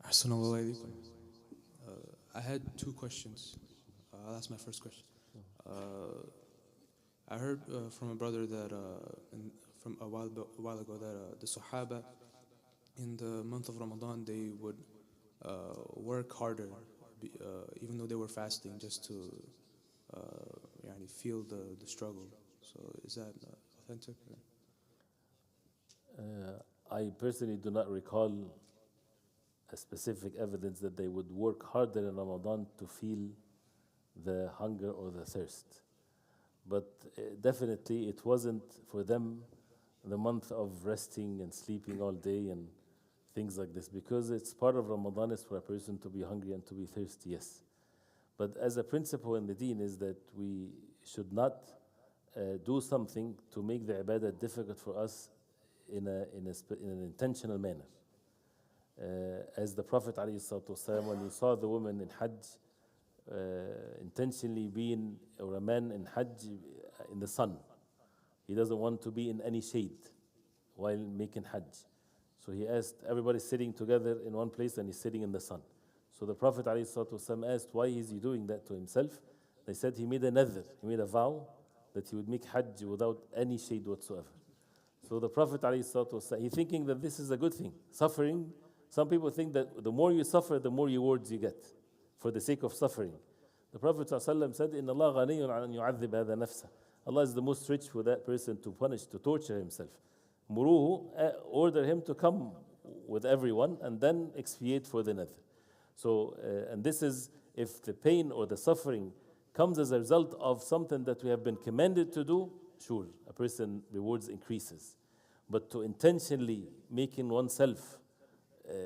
D: Assalamu alaikum. I had two questions. That's my first question. I heard from a brother that from a while ago that the Sahaba in the month of Ramadan they would work harder, even though they were fasting, just to feel the struggle. So is that authentic?
B: I personally do not recall a specific evidence that they would work harder in Ramadan to feel the hunger or the thirst. But definitely it wasn't for them the month of resting and sleeping all day and things like this, because it's part of Ramadan is for a person to be hungry and to be thirsty, yes. But as a principle in the deen is that we should not do something to make the ibadah difficult for us in an intentional manner. As the Prophet ﷺ, when he saw the woman in Hajj, intentionally being, or a man in Hajj in the sun. He doesn't want to be in any shade while making Hajj. So he asked, everybody sitting together in one place and he's sitting in the sun. So the Prophet ﷺ asked, why is he doing that to himself? They said he made a nadhr, he made a vow that he would make Hajj without any shade whatsoever. So the Prophet ﷺ, he's thinking that this is a good thing. Suffering, some people think that the more you suffer, the more rewards you get for the sake of suffering. The Prophet ﷺ said, إِنَّ اللَّهَ غَنِيٌّ عَنْ يُعَذِّبَ هَذَا نَفْسَهُ. Allah is the most rich for that person to punish, to torture himself. Muruhu, order him to come with everyone and then expiate for the nadhr. So, and this is, if the pain or the suffering comes as a result of something that we have been commanded to do, sure, a person rewards increases. But to intentionally making oneself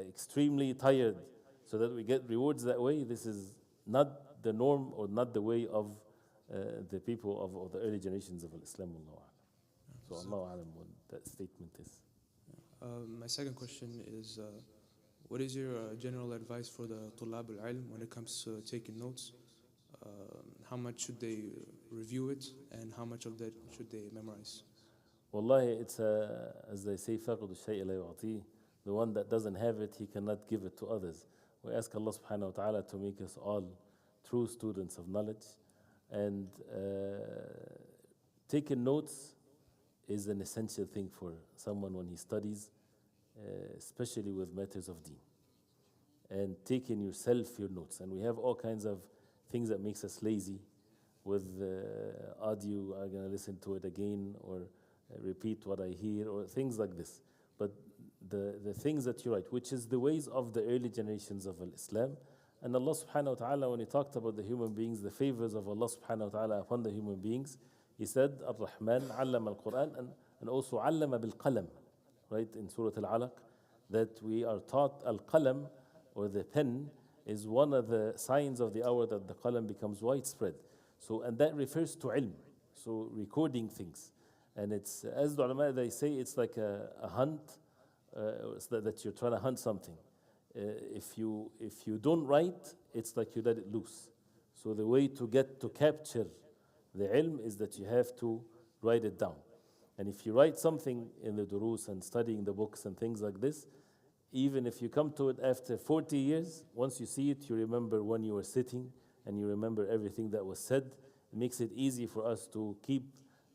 B: extremely tired so that we get rewards that way, this is not the norm or not the way of the people of the early generations of Islam. So Allah alam what that statement is.
D: My second question is, what is your general advice for the Tulab al-Ilm when it comes to taking notes? How much should they review it, and how much of that should they memorize?
B: Wallahi, it's as they say, فَقْدُ الشَّيْءِ لَا يُعْطِيهِ. The one that doesn't have it, he cannot give it to others. We ask Allah subhanahu wa ta'ala to make us all true students of knowledge. And taking notes is an essential thing for someone when he studies, especially with matters of deen. And taking yourself your notes. And we have all kinds of things that makes us lazy. With audio, I'm going to listen to it again, or repeat what I hear, or things like this. But the things that you write, which is the ways of the early generations of Islam. And Allah subhanahu wa ta'ala, when he talked about the human beings, the favors of Allah subhanahu wa ta'ala upon the human beings, he said, Ar-Rahman allama al-Qur'an, and also allama bil-qalam, right, in Surah Al-Alaq, that we are taught al-qalam, or the pen, is one of the signs of the hour that the qalam becomes widespread. So, and that refers to ilm, so recording things. And it's, as the ulama, they say, it's like a hunt, that you're trying to hunt something. If you don't write, it's like you let it loose. So the way to get to capture the ilm is that you have to write it down. And if you write something in the durus and studying the books and things like this, even if you come to it after 40 years, once you see it, you remember when you were sitting and you remember everything that was said. It makes it easy for us to keep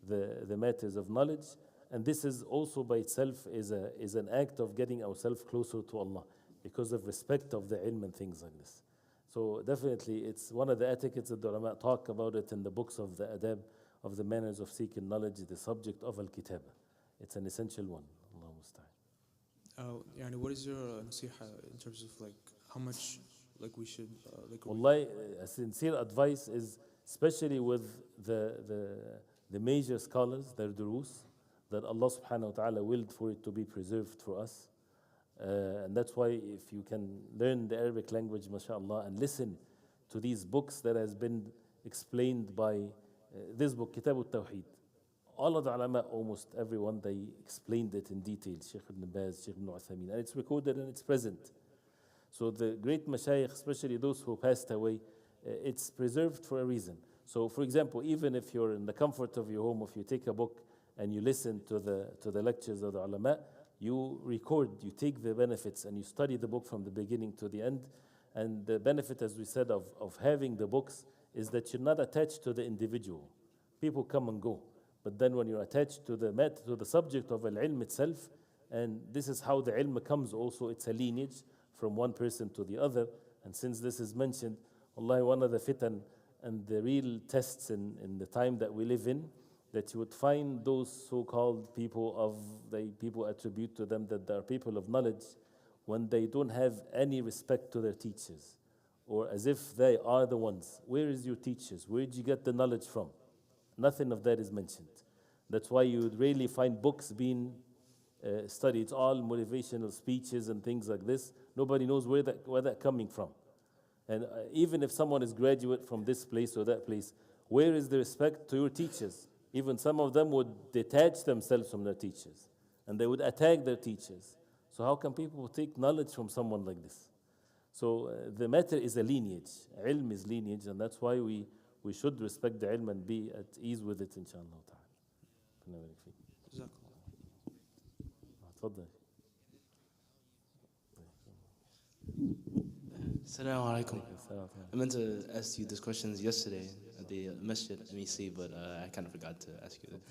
B: the matters of knowledge. And this is also by itself is an act of getting ourselves closer to Allah because of respect of the ilm and things like this. So definitely it's one of the etiquettes that the ulama talk about it in the books of the adab, of the manners of seeking knowledge, the subject of al-kitaba. It's an essential one. Allah musta'an.
D: Yani, what is your nasiha in terms of like how much like we should like?
B: Wallahi, a sincere advice is, especially with the major scholars, their durus, that Allah subhanahu wa ta'ala willed for it to be preserved for us. And that's why if you can learn the Arabic language, mashallah, and listen to these books that has been explained by this book, Kitab At-Tawheed. All of the ulama, almost everyone, they explained it in detail. Sheikh Ibn Baz, Sheikh Ibn Uthaymeen, and it's recorded and it's present. So the great mashayikh, especially those who passed away, it's preserved for a reason. So for example, even if you're in the comfort of your home, if you take a book and you listen to the lectures of the ulama, you record, you take the benefits and you study the book from the beginning to the end. And the benefit, as we said, of having the books is that you're not attached to the individual. People come and go. But then when you're attached to the subject of al-ilm itself, and this is how the ilm comes also, it's a lineage from one person to the other. And since this is mentioned, wallahi, one of the fitan and the real tests in the time that we live in, that you would find those so-called people people attribute to them that they are people of knowledge, when they don't have any respect to their teachers, or as if they are the ones. Where is your teachers? Where did you get the knowledge from? Nothing of that is mentioned. That's why you would rarely find books being studied. It's all motivational speeches and things like this. Nobody knows where that coming from. And even if someone is graduate from this place or that place, where is the respect to your teachers? Even some of them would detach themselves from their teachers, and they would attack their teachers. So how can people take knowledge from someone like this? So the matter is a lineage. Ilm is lineage, and that's why we should respect the ilm and be at ease with it, inshallah ta'ala. تفضل.
E: Assalamu alaikum. I meant to ask you these questions yesterday at the Masjid MEC, but I kind of forgot to ask you that.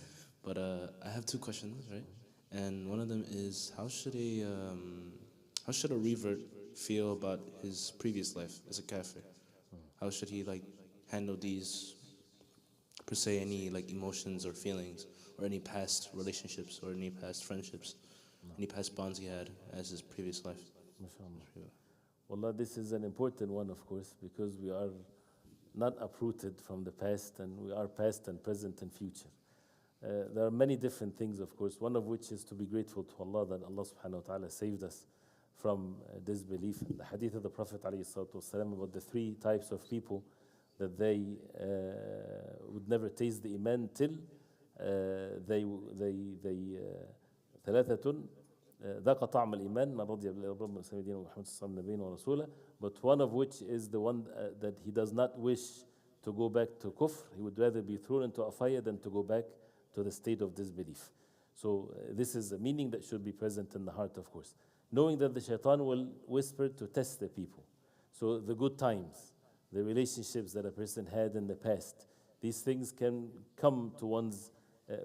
E: But I have two questions, right? And one of them is, how should a revert feel about his previous life as a kafir? How should he like handle these, per se, any like emotions or feelings, or any past relationships, or any past friendships, any past bonds he had as his previous life?
B: Wallah, this is an important one, of course, because we are not uprooted from the past, and we are past and present and future. There are many different things, of course, one of which is to be grateful to Allah that Allah subhanahu wa ta'ala saved us from disbelief. The hadith of the Prophet ﷺ about the three types of people, that they would never taste the iman till ثلاثة ذاق طعم الإيمان من رضي بالله ربا وسلم دينا ومحمد صلى الله عليه وسلم نبينا ورسوله. But one of which is the one that he does not wish to go back to kufr. He would rather be thrown into a fire than to go back to the state of disbelief. So this is a meaning that should be present in the heart, of course. Knowing that the shaitan will whisper to test the people. So the good times, the relationships that a person had in the past, these things can come to one's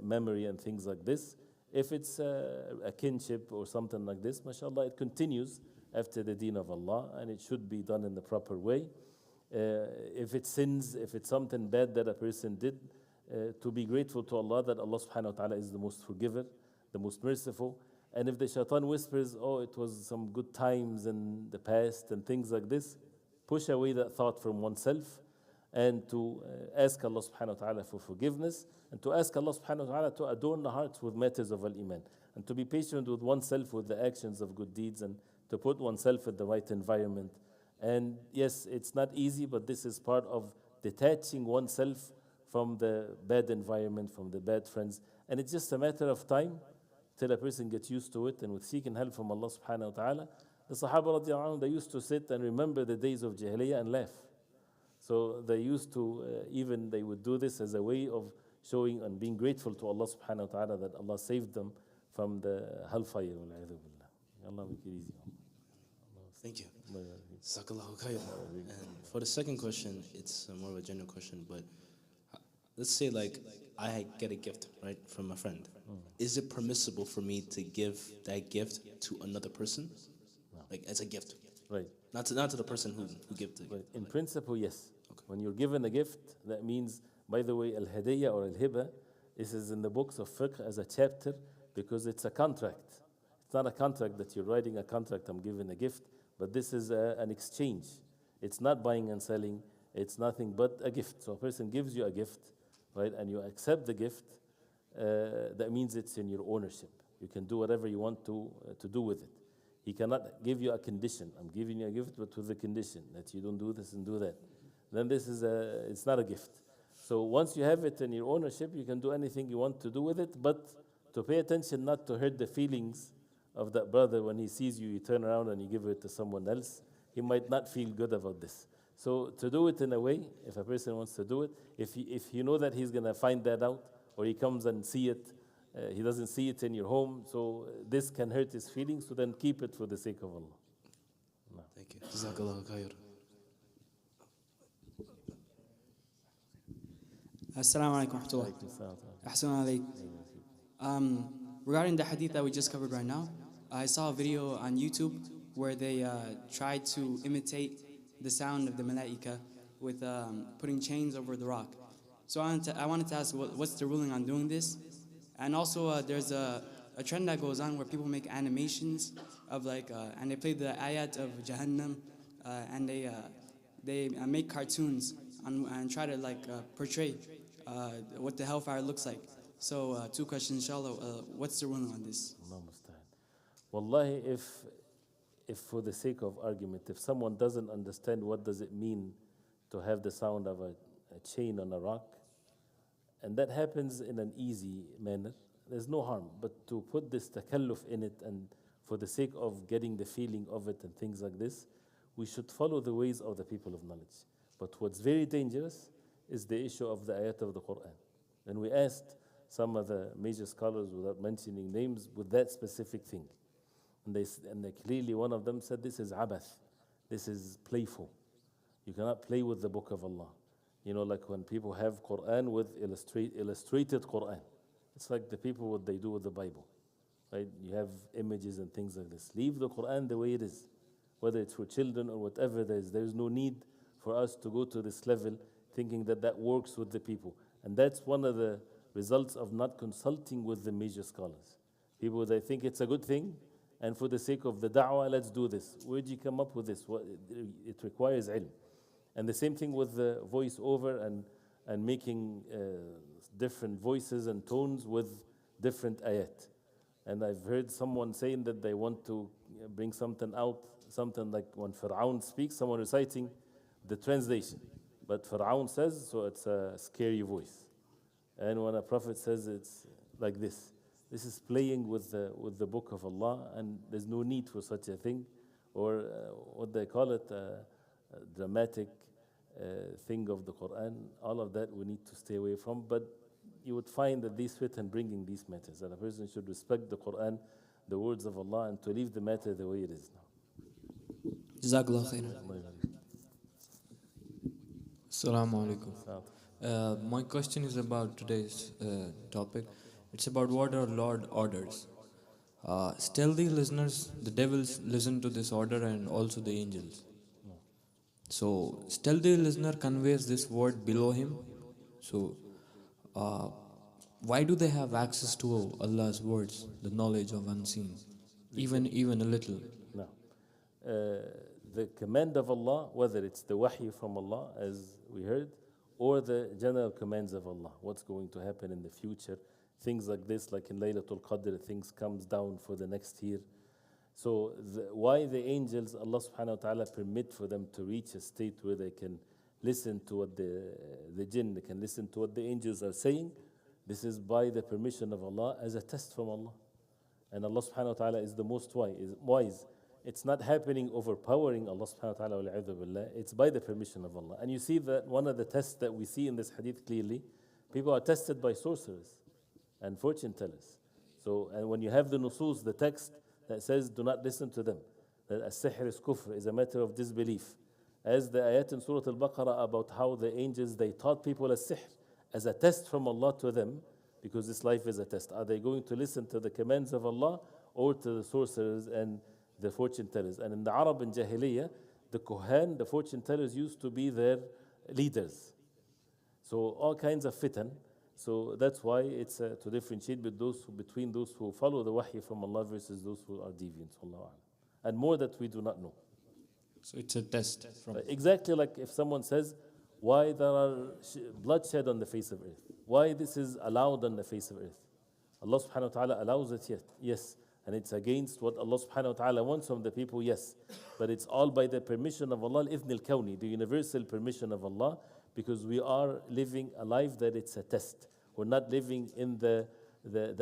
B: memory and things like this. If it's a kinship or something like this, mashallah, it continues after the deen of Allah, and it should be done in the proper way. If it's sins, if it's something bad that a person did, to be grateful to Allah that Allah subhanahu wa ta'ala is the most forgiver, the most merciful. And if the shaitan whispers, oh, it was some good times in the past and things like this, push away that thought from oneself, and to ask Allah subhanahu wa ta'ala for forgiveness, and to ask Allah subhanahu wa ta'ala to adorn the hearts with matters of al-iman, and to be patient with oneself with the actions of good deeds, and to put oneself in the right environment. And yes, it's not easy, but this is part of detaching oneself from the bad environment, from the bad friends. And it's just a matter of time till a person gets used to it, and with seeking help from Allah subhanahu wa ta'ala. The Sahaba radiallahu anhum, they used to sit and remember the days of Jahiliyyah and laugh. So they used to, even they would do this as a way of showing and being grateful to Allah subhanahu wa ta'ala that Allah saved them from the hellfire. Wal-'iyadhu billah. Allah make it easy.
E: Thank you. Jazakallahu khayr. And for the second question, it's more of a general question, but let's say like I get a gift, right, from a friend. Is it permissible for me to give that gift to another person?
B: No.
E: Like as a gift?
B: Right.
E: Not to the person who gave the gift.
B: Right. In principle, yes.
E: Okay.
B: When you're given a gift, that means, by the way, al-hadiyya or al-hiba, this is in the books of fiqh as a chapter because it's a contract. It's not a contract that you're writing a contract, I'm giving a gift, but this is an exchange. It's not buying and selling. It's nothing but a gift. So a person gives you a gift, right, and you accept the gift, that means it's in your ownership. You can do whatever you want to do with it. He cannot give you a condition. I'm giving you a gift, but with the condition that you don't do this and do that. Then this is it's not a gift. So once you have it in your ownership, you can do anything you want to do with it, but to pay attention not to hurt the feelings of that brother when he sees you, you turn around and you give it to someone else. He might not feel good about this. So to do it in a way, if a person wants to do it, if you know that he's going to find that out, or he comes and see it, he doesn't see it in your home, so this can hurt his feelings, so then keep it for the sake of Allah. No.
E: Thank you. Jazakallahu khayr.
F: Assalamu alaikum wa rahmatullah. Ahsan alayk. Regarding the hadith that we just covered right now, I saw a video on YouTube where they tried to imitate the sound of the malaika with putting chains over the rock. So I wanted to ask, what's the ruling on doing this? And also there's a trend that goes on where people make animations of like, and they play the ayat of Jahannam, and they make cartoons and try to like portray what the hellfire looks like. So two questions, inshallah. What's the ruling on this?
B: Wallahi, if for the sake of argument, if someone doesn't understand what does it mean to have the sound of a chain on a rock, and that happens in an easy manner, there's no harm. But to put this takalluf in it, and for the sake of getting the feeling of it and things like this, we should follow the ways of the people of knowledge. But what's very dangerous is the issue of the ayat of the Qur'an. And we asked some of the major scholars, without mentioning names, with that specific thing. And they clearly, one of them said, this is abath, this is playful. You cannot play with the book of Allah. You know, like when people have Qur'an with illustrated Qur'an. It's like the people, what they do with the Bible. Right? You have images and things like this. Leave the Qur'an the way it is. Whether it's for children or whatever it is, there's no need for us to go to this level thinking that that works with the people. And that's one of the results of not consulting with the major scholars. People, they think it's a good thing, and for the sake of the da'wah, let's do this. Where did you come up with this? It requires ilm. And the same thing with the voice over and making different voices and tones with different ayat. And I've heard someone saying that they want to bring something out, something like when Fir'aun speaks, someone reciting the translation. But Fir'aun says, so it's a scary voice. And when a prophet says it's like this, this is playing with the book of Allah, and there's no need for such a thing, or what they call it, a dramatic thing of the Qur'an. All of that we need to stay away from. But you would find that these fit in bringing these matters, that a person should respect the Qur'an, the words of Allah, and to leave the matter the way it is now.
F: Jazakallah khairan.
G: Assalamu alaikum. My question is about today's topic. It's about what our Lord orders. Stealthy listeners, the devils listen to this order, and also the angels. So, stealthy listener conveys this word below him. So, why do they have access to Allah's words, the knowledge of unseen, even a little?
B: No. The command of Allah, whether it's the wahy from Allah, as we heard, or the general commands of Allah, what's going to happen in the future, things like this, like in Laylatul Qadr, things comes down for the next year. So why the angels, Allah subhanahu wa ta'ala permit for them to reach a state where they can listen to what the jinn, they can listen to what the angels are saying. This is by the permission of Allah as a test from Allah. And Allah subhanahu wa ta'ala is the most wise. It's not happening overpowering Allah subhanahu wa ta'ala, wal-'iyadhu billah. It's by the permission of Allah. And you see that one of the tests that we see in this hadith clearly, People are tested by sorcerers and fortune tellers. So, and when you have the nusus, the text that says, do not listen to them, that as-sihr is kufr, is a matter of disbelief. As the ayat in Surah Al-Baqarah about how the angels, they taught people as-sihr, as a test from Allah to them, because this life is a test. Are they going to listen to the commands of Allah or to the sorcerers and the fortune tellers? And in the Arab in Jahiliyyah, the Kohan, the fortune tellers, used to be their leaders. So all kinds of fitan. So that's why it's to differentiate between those who follow the wahy from Allah versus those who are deviant. And more that we do not know.
G: So it's a test from
B: Exactly like if someone says, why there are bloodshed on the face of earth? Why this is allowed on the face of earth? Allah subhanahu wa ta'ala allows it, yes. And it's against what Allah subhanahu wa ta'ala wants from the people, yes. But it's all by the permission of Allah, al-idhn al-kawni, the universal permission of Allah, because we are living a life that it's a test. We're not living in the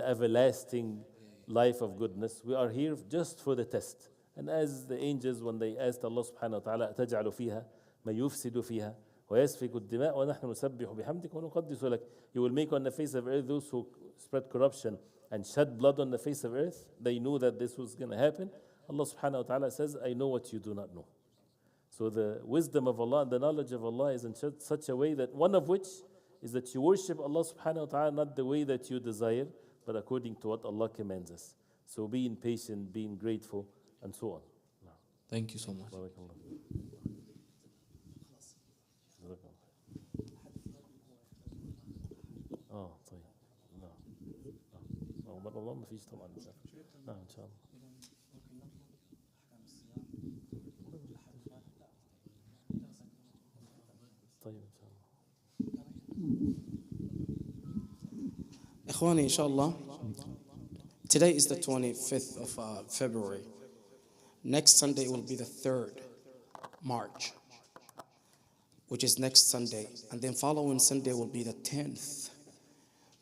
B: everlasting life of goodness. We are here just for the test. And as the angels, when they asked Allah subhanahu wa ta'ala, تَجْعَلُ فِيهَا مَا يُفْسِدُ فِيهَا وَيَسْفِكُ الدِّمَاءَ وَنَحْنُ نُسَبِّحُ بِحَمْدِكَ وَنُقَدِّسُ لَكَ. You will make on the face of earth those who spread corruption and shed blood on the face of earth. They knew that this was going to happen. Allah subhanahu wa ta'ala says, I know what you do not know. So the wisdom of Allah and the knowledge of Allah is in such a way that one of which is that you worship Allah subhanahu wa ta'ala not the way that you desire, but according to what Allah commands us. So being patient, being grateful, and so on.
G: Thank you so much.
B: طيب رمضان ما فيش طبعا نعم ان شاء الله طيب ان شاء الله
A: إخواني إن شاء الله. Today is the 25th of February. Next Sunday will be the 3rd March, which is next Sunday. And then following Sunday will be the 10th.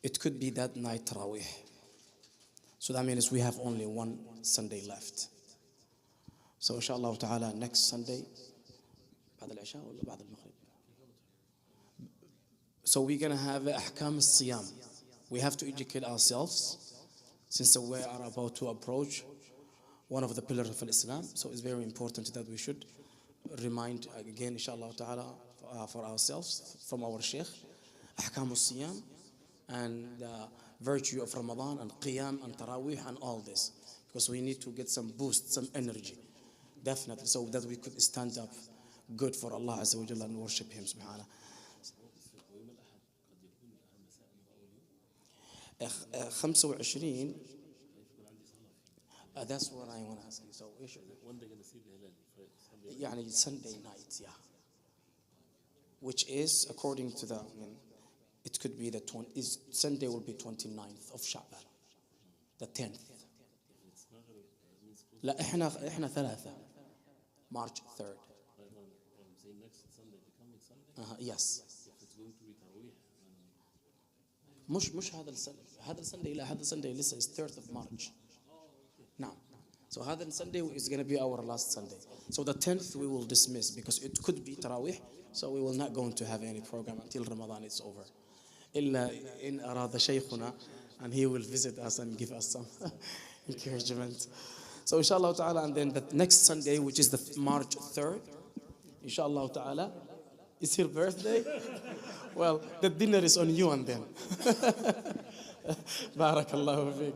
A: It could be that night Tarawih. So that means we have only one Sunday left. So inshallah ta'ala next Sunday, بعد العشاء ولا بعد المغرب. So we're going to have أحكام الصيام. We have to educate ourselves since we are about to approach one of the pillars of Islam. So it's very important that we should remind again, inshallah ta'ala, for ourselves from our Sheikh, أحكام الصيام and the virtue of Ramadan and Qiyam and Taraweeh and all this. Because we need to get some boost, some energy. Definitely, so that we could stand up good for Allah Azza wa Jalla and worship Him subhanahu. 25 that's what I want to ask you. So يعني Sunday night, yeah. Which is according to the it could be the Sunday will be 29th of Sha'ban. The 10th. لا احنا ثلاثة. March 3rd. Yes. مش هذا السندي لا هذا السندي لسه is 3rd of March. نعم. So هذا Sunday is going to be our last Sunday. So the 10th we will dismiss because it could be Taraweeh. So we will not going to have any program until Ramadan is over. إلا إن أراد شيخنا and he will visit us and give us some encouragement. So inshallah ta'ala, and then the next Sunday, which is the March 3rd, inshallah ta'ala, is your birthday? Well, the dinner is on you and then. Barakallahu feek.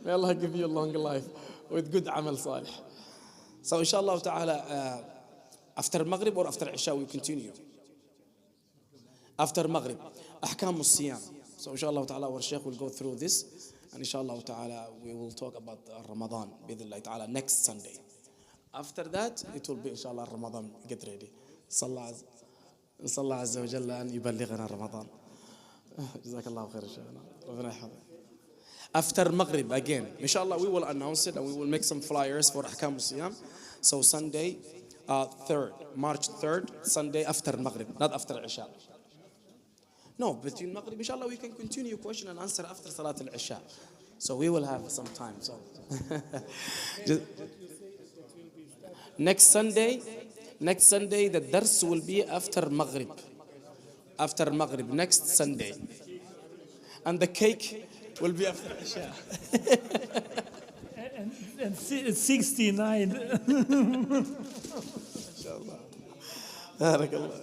A: May Allah give you a long life with good amal salih. So inshallah ta'ala, after Maghrib or after Isha, we continue. After Maghrib, Ahkam al-Siyam. So inshallah ta'ala, our Shaykh will go through this. And inshallah ta'ala, we will talk about Ramadan, bidhillah ta'ala, next Sunday. After that, it will be inshallah Ramadan. Get ready. Sallallahu azza wa jalla an yuballighana Ramadan. Jazakallahu khair, inshallah. After Maghrib again, inshallah, we will announce it and we will make some flyers for Ahkam al-Siyam. So Sunday, 3rd, March 3rd, Sunday after Maghrib, not after Isha. No, between Maghrib, inshallah, we can continue question and answer after Salat al-Isha. So we will have some time. So next Sunday, the dars will be after Maghrib. After Maghrib, next Sunday. And the cake will be after Isha.
H: And 69.
A: Inshallah. Barakallah.